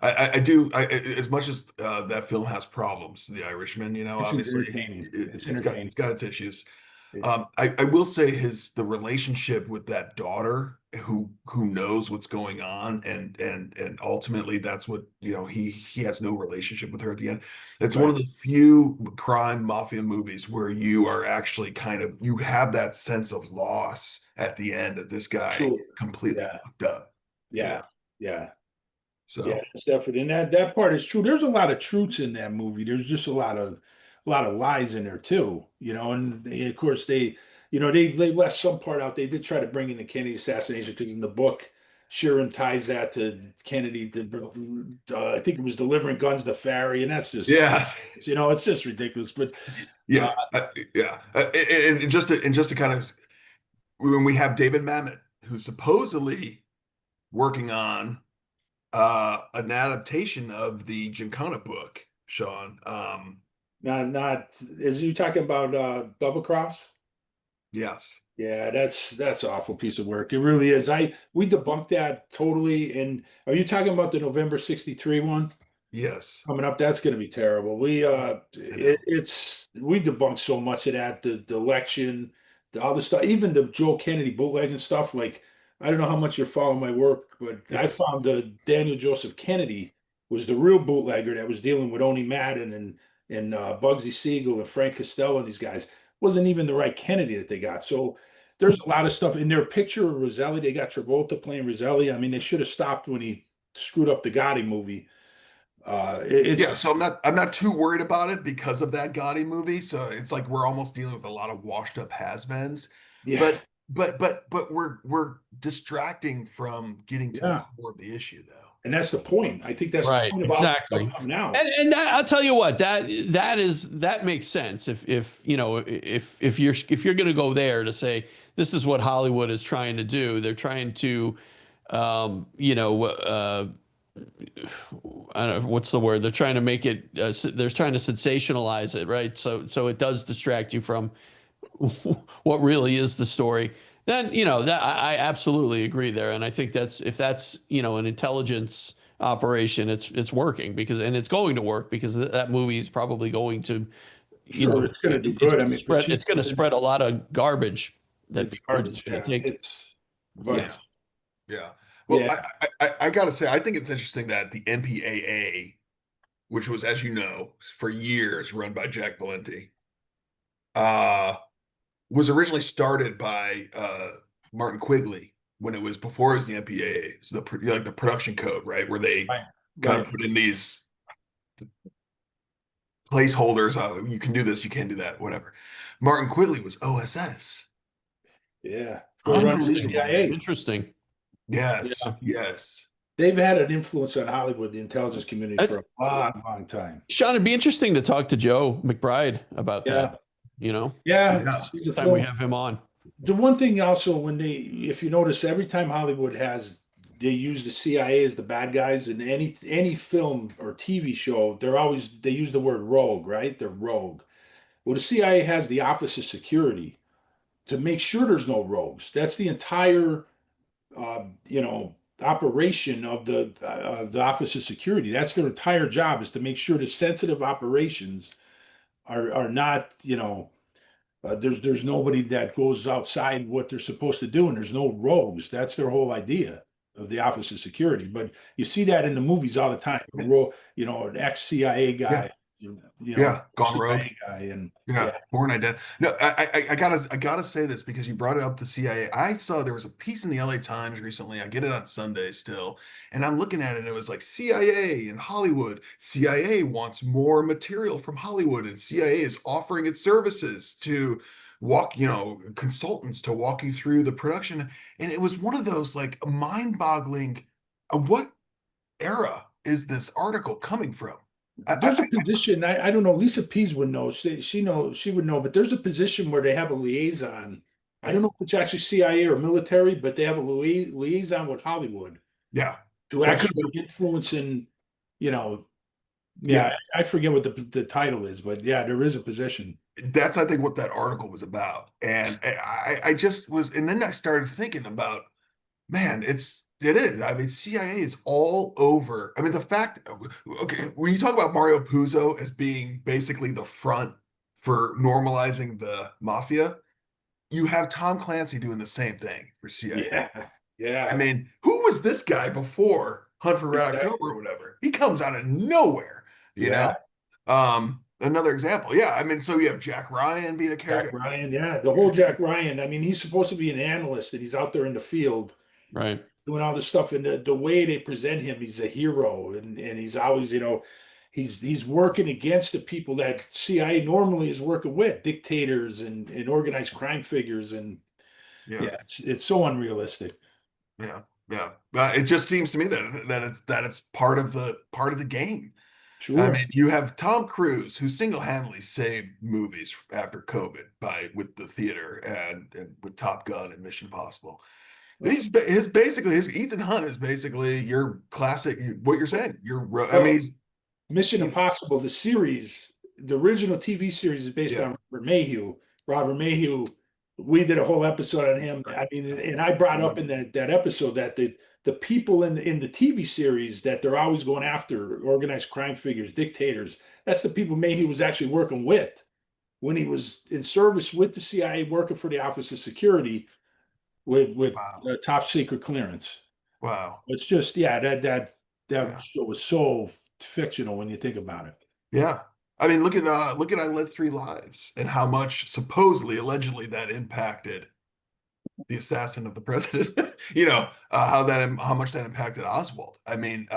I do. As much as that film has problems, The Irishman, It's obviously entertaining. It's it's entertaining. got its issues. It- I will say the relationship with that daughter who knows what's going on and ultimately that's what he has no relationship with her at the end. It's one right. of the few crime mafia movies where you are actually you have that sense of loss at the end that this guy True. completely Yeah. fucked up, you Yeah. know. Yeah. Yeah, So it's definitely, and that part is true. There's a lot of truths in that movie. There's just a lot of lies in there too, you know. And of course they left some part out. They did try to bring in the Kennedy assassination because in the book, Sheeran ties that to Kennedy. I think it was delivering guns to Ferrie, and that's just yeah, it's just ridiculous. But uh, yeah, yeah. And just to kind of when we have David Mamet, who's supposedly working on an adaptation of the Giancana book, Sean. not is you talking about Double Cross? Yes, Yeah, that's an awful piece of work. It really is. We debunked that totally. And are you talking about the November 63 one yes, coming up? That's going to be terrible. I know. It's we debunked so much of that, the election, the other stuff, even the Joe Kennedy bootleg and stuff. Like, I don't know how much you're following my work, but I Yes, found Daniel Joseph Kennedy was the real bootlegger that was dealing with Oni Madden and Bugsy Siegel and Frank Costello and these guys. Wasn't even the right Kennedy that they got. So there's a lot of stuff in their picture of Roselli. They got Travolta playing Roselli. I mean, they should have stopped when he screwed up the Gotti movie. It's yeah. So I'm not too worried about it because of that Gotti movie. So it's like we're almost dealing with a lot of washed up has-beens, yeah, but but we're distracting from getting to the yeah, core of the issue, though. and that's the point. I think that's the Right. point about stuff Exactly. coming out. And I'll tell you what, that makes sense. If you're going to go there to say this is what Hollywood is trying to do, they're trying to, um, you know, uh, I don't know what's the word. They're trying to make it. They're trying to sensationalize it, right? So it does distract you from what really is the story. Then that I absolutely agree there, and I think that's if that's an intelligence operation, it's working because and it's going to work because that movie is probably going to Sure, it's going to do good. I mean, it's going to spread a lot of garbage that it's people are garbage. going Yeah, to take. but Yeah. Yeah. Well, yeah, I gotta say, I think it's interesting that the MPAA, which was, as you know, for years run by Jack Valenti, uh, was originally started by Martin Quigley when it was before it was the MPAA. It's like the production code, right? Where they right, kind of right. put in these placeholders. You can do this, you can't do that, whatever. Martin Quigley was OSS. Yeah, forerunner of the Unbelievable, man. CIA. Interesting. Yes, Yeah. yes. They've had an influence on Hollywood, the intelligence community, I, for a long, long time. Sean, it'd be interesting to talk to Joe McBride about Yeah, that. You know, yeah. Yeah. She's a time we film. have him on. The one thing also, if you notice, every time they use the CIA as the bad guys in any film or TV show, they use the word rogue, right? They're rogue. Well, the CIA has the Office of Security to make sure there's no rogues. That's the entire, operation of the Office of Security. That's their entire job, is to make sure the sensitive operations are not, there's nobody that goes outside what they're supposed to do, and there's no rogues. That's their whole idea of the Office of Security. But you see that in the movies all the time. An ex-CIA Yeah. guy, Yeah. Gone Rogue. CIA guy, and Yeah, yeah, born identity. No, I gotta say this because you brought up the CIA. I saw there was a piece in the LA Times recently. I get it on Sunday still, and I'm looking at it, and it was like CIA in Hollywood. CIA wants more material from Hollywood, and CIA is offering its services to consultants to walk you through the production. And it was one of those like mind-boggling. What era is this article coming from? there's a position. I don't know. Lisa Pease would know. She would know. But there's a position where they have a liaison. I don't know if it's actually CIA or military, but they have a liaison with Hollywood Yeah, to that could actually influence in, you know, yeah. yeah, I forget what the title is, but yeah, there is a position. That's I think what that article was about. And I just was, and then I started thinking about, man, it is. I mean, CIA is all over. I mean, the fact, okay, when you talk about Mario Puzo as being basically the front for normalizing the mafia, you have Tom Clancy doing the same thing for CIA. Yeah, I yeah, mean, who was this guy before Hunt for Red October exactly. or whatever? He comes out of nowhere, you know? Yeah, Another example. Yeah, I mean, so you have Jack Ryan being a Jack character. Ryan. Yeah, the whole Jack Ryan. I mean, he's supposed to be an analyst, and he's out there in the field Right. doing all this stuff. And the way they present him, he's a hero, and he's always, he's working against the people that CIA normally is working with, dictators and organized crime figures. And Yeah, yeah, it's so unrealistic. yeah, yeah. It just seems to me that it's part of the game. I Sure. mean, you have Tom Cruise, who single-handedly saved movies after COVID with the theater and with Top Gun and Mission Impossible. His Ethan Hunt is basically your classic. What you're saying, I Well, mean, Mission Impossible, the series, the original TV series is based yeah, on Robert Mayhew. Robert Mayhew, we did a whole episode on him. I mean, and I brought up in that episode that the people in the TV series that they're always going after, organized crime figures, dictators, that's the people Mayhew was actually working with when he was in service with the CIA, working for the Office of Security with wow, top secret clearance. wow, It's just, yeah, that yeah, show was so fictional when you think about it. yeah. I mean, look at I Lived Three Lives and how much supposedly, allegedly, that impacted the assassin of the president. How much that impacted Oswald. I mean,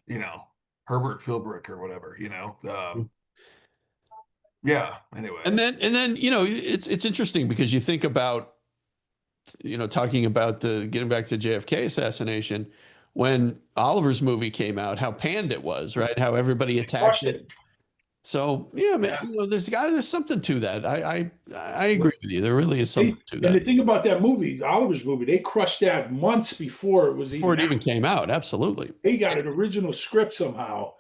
you know, Herbert Philbrick or whatever. Yeah. Anyway, And then it's interesting because you think about talking about the getting back to JFK assassination when Oliver's movie came out, how panned it was, right? How everybody attacked Crushed it. it. So yeah, man, Yeah. there's something to that. I agree with you. There really is something to And the that thing about that movie, Oliver's movie, they crushed that months before it was before even it out. even came out. Absolutely. They got an original script somehow,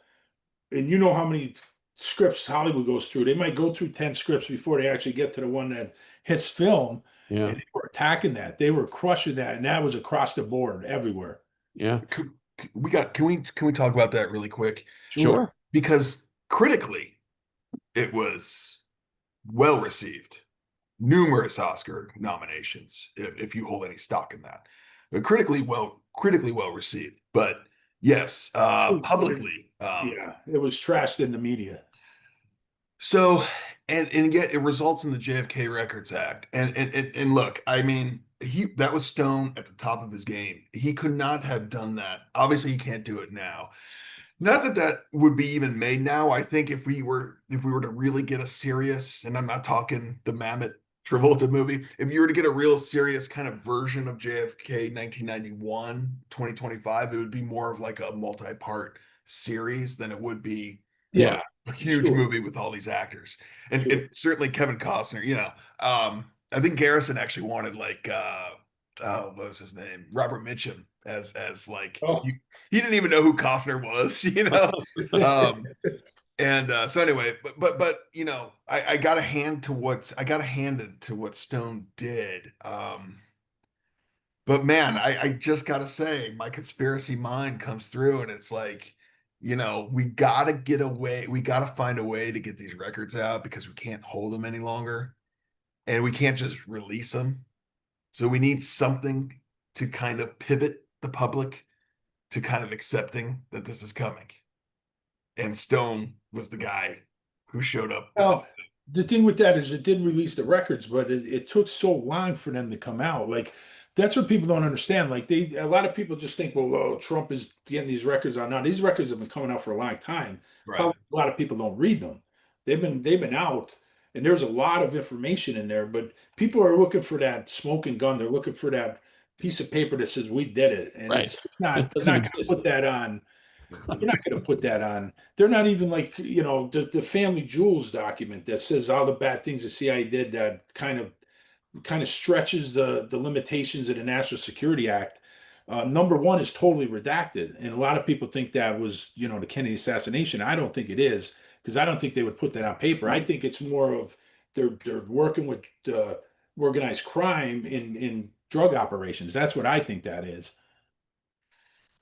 and you know how many scripts Hollywood goes through. They might go through 10 scripts before they actually get to the one that hits film. Yeah. And they were attacking that. They were crushing that, and that was across the board everywhere. Yeah. Can we talk about that really quick? Sure. Sure. Because critically, it was well received. Numerous Oscar nominations, if you hold any stock in that. But critically well received. But yes, publicly, Yeah, it was trashed in the media. so and yet it results in the JFK Records Act. And look, I mean, that was Stone at the top of his game. He could not have done that. Obviously, he can't do it now. Not that that would be even made now. I think if we were to really get a serious, and I'm not talking the Mammoth Travolta movie, if you were to get a real serious kind of version of JFK 1991, 2025, it would be more of like a multi-part series than it would be, Yeah, a huge sure, movie with all these actors. sure. And certainly Kevin Costner, I think Garrison actually wanted like oh, what was his name? Robert Mitchum as like Oh, he didn't even know who Costner was. And so anyway, but I got to hand it to what Stone did. But man, I just gotta say, my conspiracy mind comes through, and it's like, we gotta get away, we gotta find a way to get these records out because we can't hold them any longer, and we can't just release them. So we need something to kind of pivot the public to kind of accepting that this is coming. And Stone was the guy who showed up with it. well, the thing with that is it did release the records, but it took so long for them to come out. Like that's what people don't understand. Like a lot of people just think, well, oh, Trump is getting these records out now. These records have been coming out for a long time. Right. Probably a lot of people don't read them. They've been out, and there's a lot of information in there. But people are looking for that smoking gun. They're looking for that piece of paper that says we did it, and it's Right. not. It They're doesn't not going to exist. put that on. They're not going to put that on. They're not even like, the family jewels document that says all the bad things the CIA did that kind of stretches the limitations of the National Security Act. Number one is totally redacted, and a lot of people think that was, the Kennedy assassination. I don't think it is because I don't think they would put that on paper. I think it's more of they're working with organized crime in drug operations. That's what I think that is.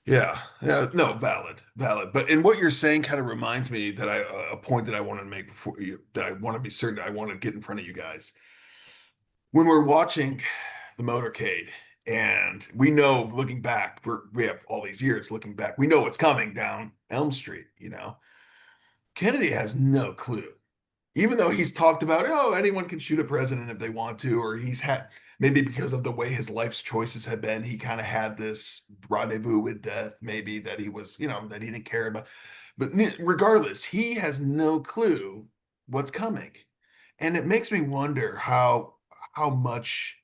Yeah, yeah, no, valid. But in what you're saying kind of reminds me that a point that I want to make before that I want to be certain I want to get in front of you guys. When we're watching the motorcade, and we know looking back, we have all these years looking back, we know what's coming down Elm Street. Kennedy has no clue. Even though he's talked about, oh, anyone can shoot a president if they want to, or he's had maybe because of the way his life's choices have been, he kind of had this rendezvous with death, maybe that he was, that he didn't care about. But regardless, he has no clue what's coming. And it makes me wonder how much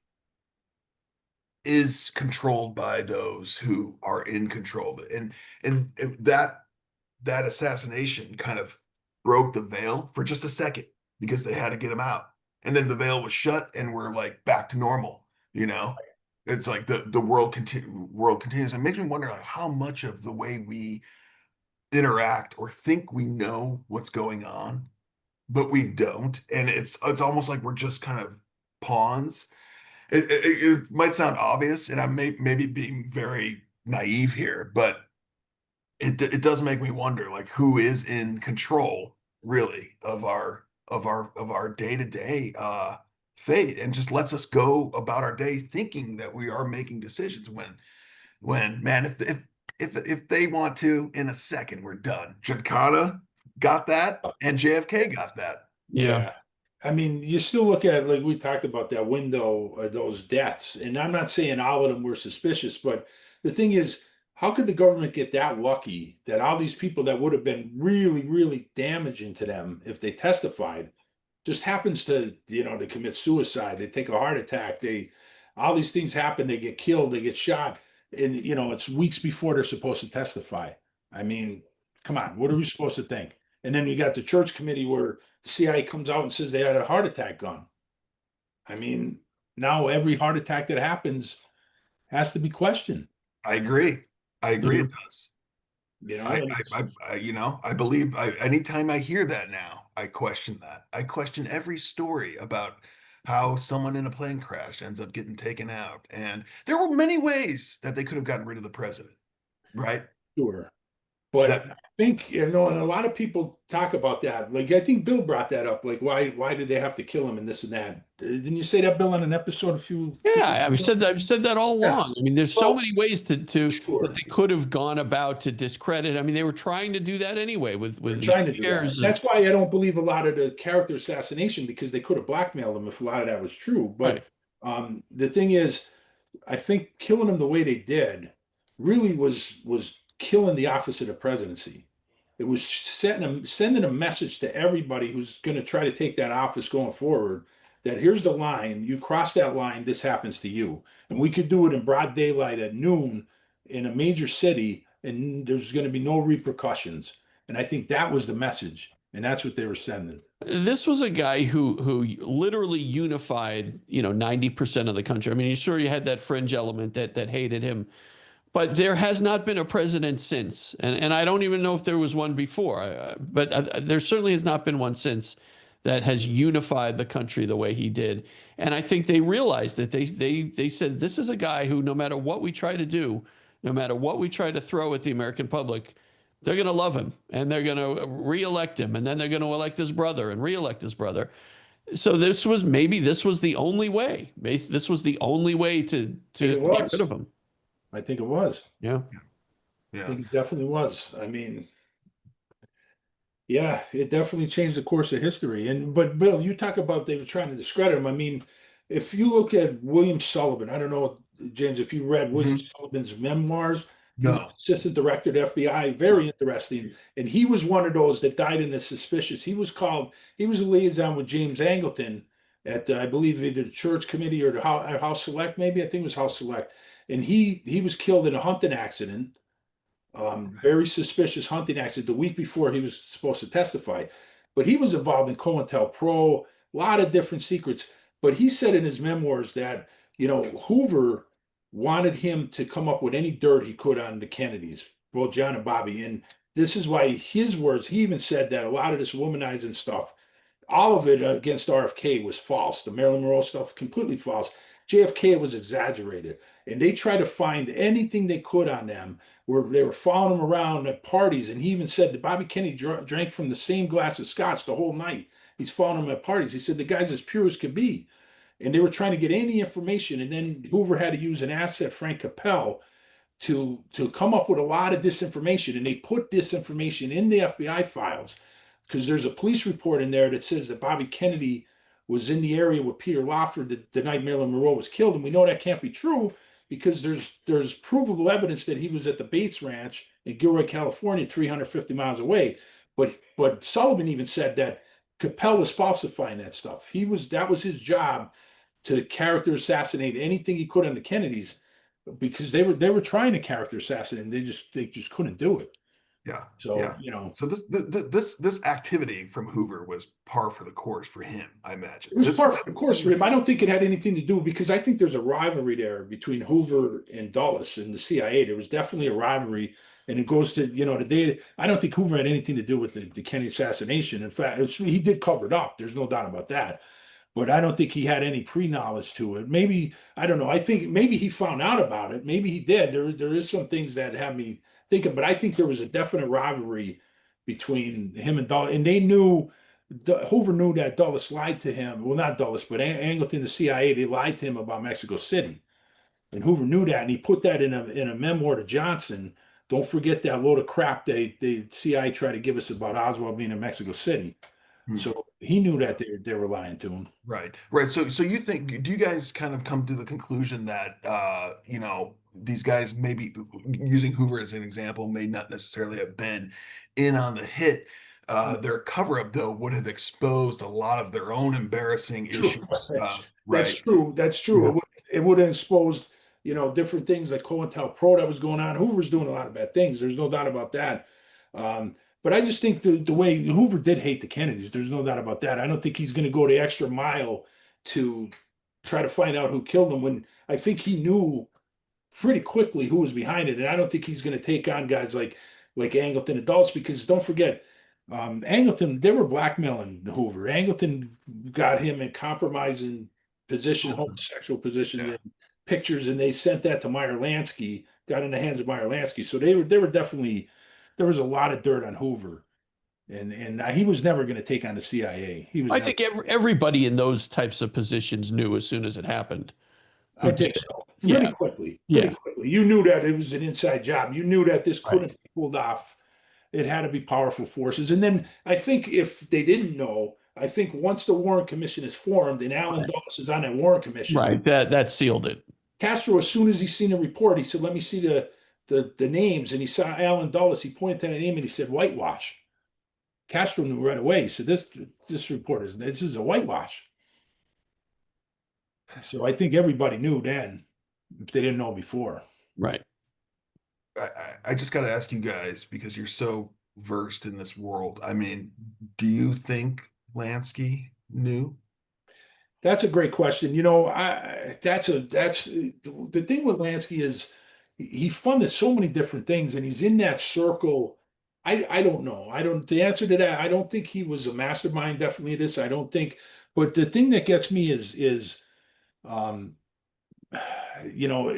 is controlled by those who are in control of it. And that assassination kind of broke the veil for just a second because they had to get him out. And then the veil was shut and we're like back to normal. It's like the world continues. It makes me wonder like how much of the way we interact or think we know what's going on, but we don't. And it's almost like we're just kind of pawns. It might sound obvious, and I maybe being very naive here, but it does make me wonder like who is in control really of our day-to-day fate, and just lets us go about our day thinking that we are making decisions when man, if they want to, in a second we're done. Giancana got that and JFK got that. Yeah. Yeah. I mean, you still look at, like we talked about that window, those deaths, and I'm not saying all of them were suspicious, but the thing is, how could the government get that lucky that all these people that would have been really, really damaging to them if they testified just happens to commit suicide, they take a heart attack, all these things happen, they get killed, they get shot, and it's weeks before they're supposed to testify. I mean, come on, what are we supposed to think? And then you got the church committee where the CIA comes out and says they had a heart attack gun. I mean, now every heart attack that happens has to be questioned. I agree. I agree. Mhm. It does. You know, I believe anytime I hear that now, I question that. I question every story about how someone in a plane crash ends up getting taken out. And there were many ways that they could have gotten rid of the president, right? sure. But That I think, and a lot of people talk about that. Like, I think Bill brought that up. Like, why did they have to kill him and this and that? Didn't you say that, Bill, on an episode a few Yeah, I've ago? said that. I've said that all Yeah. along. I mean, there's so Well, many ways to sure. that they could have gone about to discredit. I mean, they were trying to do that anyway with They're the trying to do that. affairs. That's why I don't believe a lot of the character assassination, because they could have blackmailed him if a lot of that was true. But Right. the thing is, I think killing him the way they did really was killing the office of the presidency. It was sending a message to everybody who's going to try to take that office going forward that here's the line. You cross that line, this happens to you. And we could do it in broad daylight at noon in a major city, and there's going to be no repercussions. And I think that was the message, and that's what they were sending. This was a guy who literally unified, 90% of the country. I mean, sure you had that fringe element that hated him, but there has not been a president since, and I don't even know if there was one before. But there certainly has not been one since that has unified the country the way he did. And I think they realized that they said this is a guy who, no matter what we try to do, no matter what we try to throw at the American public, they're going to love him and they're going to reelect him, and then they're going to elect his brother and reelect his brother. So this was the only way. This was the only way to It get rid was. of him. I think it was. Yeah. I yeah. think it definitely was. I mean, yeah, it definitely changed the course of history. And but Bill, you talk about they were trying to discredit him. I mean, if you look at William Sullivan, I don't know, James, if you read William Mhm. Sullivan's memoirs, he was No. assistant director at FBI, very interesting. And he was one of those that died in a suspicious. He was a liaison with James Angleton at I believe either the church committee or the House Select, maybe I think it was House Select. And he was killed in a hunting accident, very suspicious hunting accident the week before he was supposed to testify. But he was involved in COINTELPRO, a lot of different secrets. But he said in his memoirs that, Hoover wanted him to come up with any dirt he could on the Kennedys, both John and Bobby. And this is why his words, he even said that a lot of this womanizing stuff, all of it against RFK was false. The Marilyn Monroe stuff, completely false. JFK was exaggerated. And they tried to find anything they could on them where they were following him around at parties. And he even said that Bobby Kennedy drank from the same glass of scotch the whole night. He's following him at parties. He said the guy's as pure as could be. And they were trying to get any information. And then Hoover had to use an asset, Frank Capel, to come up with a lot of disinformation. And they put disinformation in the FBI files because there's a police report in there that says that Bobby Kennedy was in the area with Peter Lawford the night Marilyn Monroe was killed. And we know that can't be true because there's provable evidence that he was at the Bates Ranch in Gilroy, California, 350 miles away. But Sullivan even said that Capel was falsifying that stuff. That was his job, to character assassinate anything he could on the Kennedys, because they were trying to character assassinate and they just couldn't do it. Yeah. So, Yeah. So this activity from Hoover was par for the course for him, I imagine. It was par for the course for him. I don't think it had anything to do, because I think there's a rivalry there between Hoover and Dulles and the CIA. There was definitely a rivalry, and it goes to the day. I don't think Hoover had anything to do with the Kennedy assassination. In fact, he did cover it up. There's no doubt about that. But I don't think he had any pre-knowledge to it. Maybe, I don't know. I think maybe he found out about it. Maybe he did. There is some things that have me thinking, but I think there was a definite rivalry between him and Dulles, and they knew. Hoover knew that Dulles lied to him. Well, not Dulles, but Angleton, the CIA, they lied to him about Mexico City, and Hoover knew that, and he put that in a memoir to Johnson. Don't forget that load of crap the CIA tried to give us about Oswald being in Mexico City. So he knew that they were lying to him. Right. So you think, do you guys kind of come to the conclusion that these guys, maybe using Hoover as an example, may not necessarily have been in on the hit? Their cover-up, though, would have exposed a lot of their own embarrassing issues. Right. That's true. That's true. Yeah. It would have exposed, different things like COINTELPRO that was going on. Hoover's doing a lot of bad things. There's no doubt about that. But I just think the way Hoover did hate the Kennedys, there's no doubt about that. I don't think he's going to go the extra mile to try to find out who killed him when I think he knew pretty quickly who was behind it. And I don't think he's going to take on guys like Angleton adults because don't forget, Angleton, they were blackmailing Hoover. Angleton got him in compromising position, homosexual position, Yeah. and pictures, and they sent that to Meyer Lansky, got in the hands of Meyer Lansky. So they were definitely there was a lot of dirt on Hoover. And he was never going to take on the CIA. He was I never, think everybody in those types of positions knew as soon as it happened. I think so. Yeah. Pretty quickly. Yeah. Pretty quickly. You knew that it was an inside job. You knew that this couldn't Right. be pulled off. It had to be powerful forces. And then I think if they didn't know, I think once the Warren Commission is formed and Alan Dulles is on that Warren Commission, Right. That sealed it. Castro, as soon as he seen the report, he said, "Let me see the names." And he saw Alan Dulles. He pointed to the name and he said, "Whitewash." Castro knew right away. He said, "This report this is a whitewash." So I think everybody knew then, if they didn't know before. Right. I just got to ask you guys because you're so versed in this world. I mean, do you think Lansky knew? That's a great question. That's the thing with Lansky is he funded so many different things, and he's in that circle. I don't know. I don't. The answer to that, I don't think he was a mastermind. Definitely this. I don't think. But the thing that gets me is um, you know,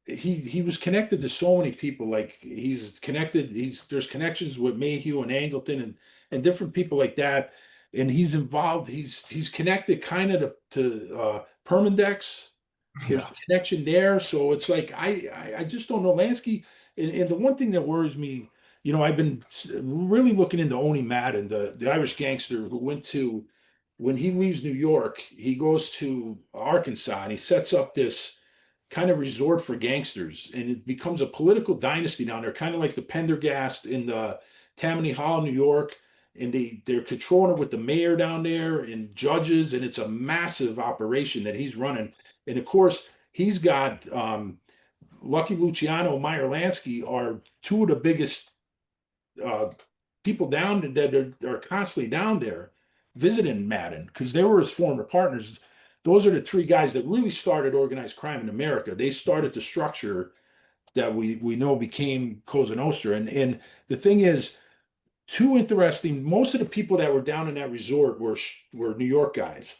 he was connected to so many people. Like he's connected. There's connections with Mayhew and Angleton and different people like that. And he's involved. He's connected kind of to Permindex. There's a connection there. So it's like I just don't know Lansky. And the one thing that worries me, I've been really looking into Oni Madden, the Irish gangster who went to when he leaves New York, he goes to Arkansas and he sets up this kind of resort for gangsters, and it becomes a political dynasty down there, kind of like the Pendergast in the Tammany Hall, New York. And they're controlling it with the mayor down there and judges, and it's a massive operation that he's running. And of course, he's got Lucky Luciano, Meyer Lansky are two of the biggest uh, people down that are constantly down there visiting Madden because they were his former partners. Those are the three guys that really started organized crime in America. They started the structure that we know became Cosa Nostra. And the thing is, too interesting. Most of the people that were down in that resort were New York guys,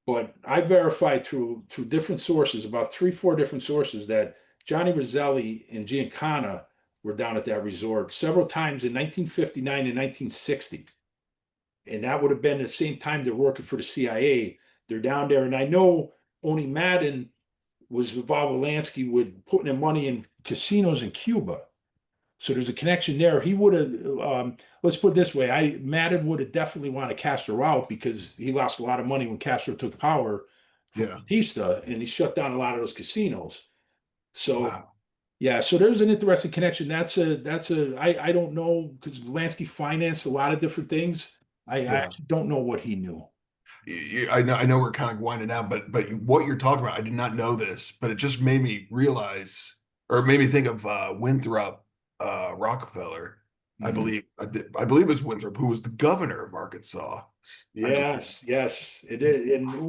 but I verified through different sources, about 3-4 different sources, that Johnny Roselli and Giancana were down at that resort several times in 1959 and 1960. And that would have been the same time they're working for the CIA. They're down there. And I know Oni Madden was involved with Lansky with putting in money in casinos in Cuba. So there's a connection there. He would have, let's put it this way, Madden would have definitely wanted Castro out because he lost a lot of money when Castro took power from Batista, and he shut down a lot of those casinos. So yeah, so there's an interesting connection. I don't know because Lansky financed a lot of different things. I don't know what he knew. I know we're kind of winding down, but what you're talking about, I did not know this, but it just made me realize, or made me think of Winthrop Rockefeller. I believe it was Winthrop who was the governor of Arkansas. Yes, it is. And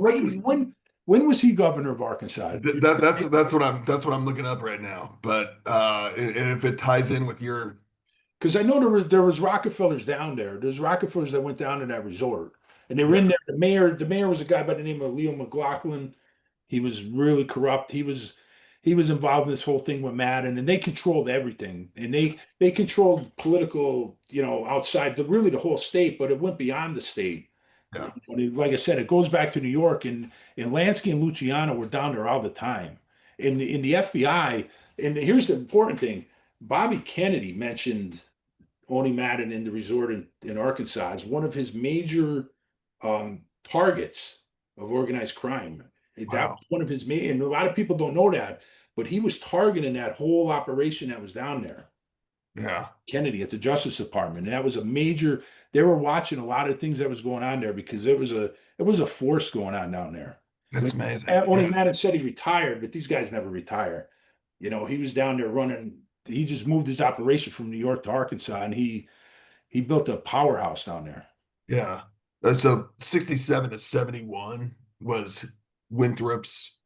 when was he governor of Arkansas? That's what I'm looking up right now. But and if it ties in with your, because I know there was Rockefellers down there. There's Rockefellers that went down to that resort, and they were in there. The mayor was a guy by the name of Leo McLaughlin. He was really corrupt. He was involved in this whole thing with Madden, and they controlled everything. And they controlled political, outside the whole state, but it went beyond the state. Yeah. Like I said, it goes back to New York, and Lansky and Luciano were down there all the time. In the FBI, and here's the important thing: Bobby Kennedy mentioned Oni Madden in the resort in Arkansas as one of his major targets of organized crime. That was one of his main, and a lot of people don't know that, but he was targeting that whole operation that was down there. Yeah. Kennedy at the Justice Department. And that was a major, they were watching a lot of things that was going on there because it was a force going on down there. That's amazing. Only Madden said he retired, but these guys never retire. He was down there running, he just moved his operation from New York to Arkansas, and he he built a powerhouse down there. Yeah. So 67 to 71 was Winthrop's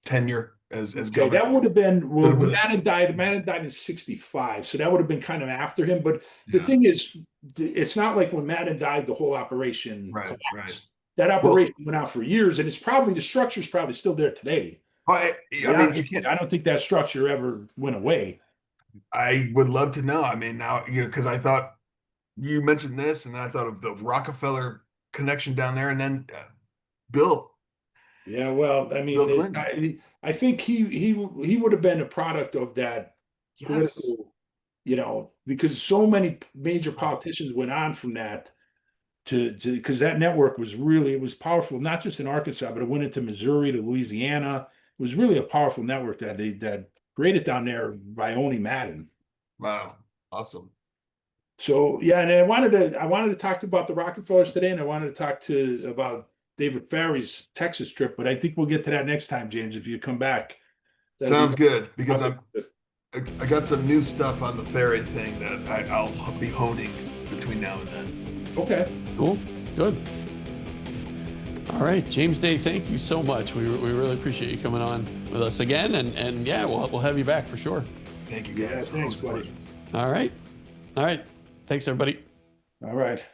tenure as Okay, governor. that would have been, well, Little when bit. Madden died in 65, so that would have been kind of after him. But the Yeah. thing is, it's not like when Madden died, the whole operation Right, collapsed. right. That operation went out for years, and it's probably, the structure's probably still there today. I mean, you can't. I don't think that structure ever went away. I would love to know. I mean, now, because I thought you mentioned this, and I thought of the Rockefeller connection down there, and then Bill. Yeah, well, I Bill mean, Clinton. I think he would have been a product of that Yes. political, because so many major politicians went on from that to because that network was really, it was powerful, not just in Arkansas, but it went into Missouri to Louisiana. It was really a powerful network that created down there by owning Madden. Wow. Awesome. So yeah, and I wanted to talk about the Rockefellers today, and I wanted to talk about David Ferrie's Texas trip, but I think we'll get to that next time, James, if you come back. Sounds good, because I got some new stuff on the Ferry thing that I'll be honing between now and then. Okay. Cool. Good. All right, James Day, thank you so much. We really appreciate you coming on with us again, and yeah, we'll have you back for sure. Thank you, guys. Yeah, thanks, buddy. All right. Thanks, everybody. All right.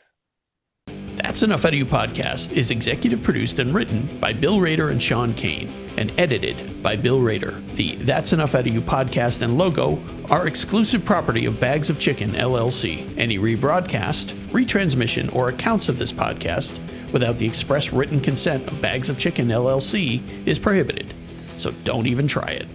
That's Enough Out of You podcast is executive produced and written by Bill Rader and Sean Kane and edited by Bill Rader. The That's Enough Out of You podcast and logo are exclusive property of Bags of Chicken, LLC. Any rebroadcast, retransmission, or accounts of this podcast without the express written consent of Bags of Chicken, LLC is prohibited. So don't even try it.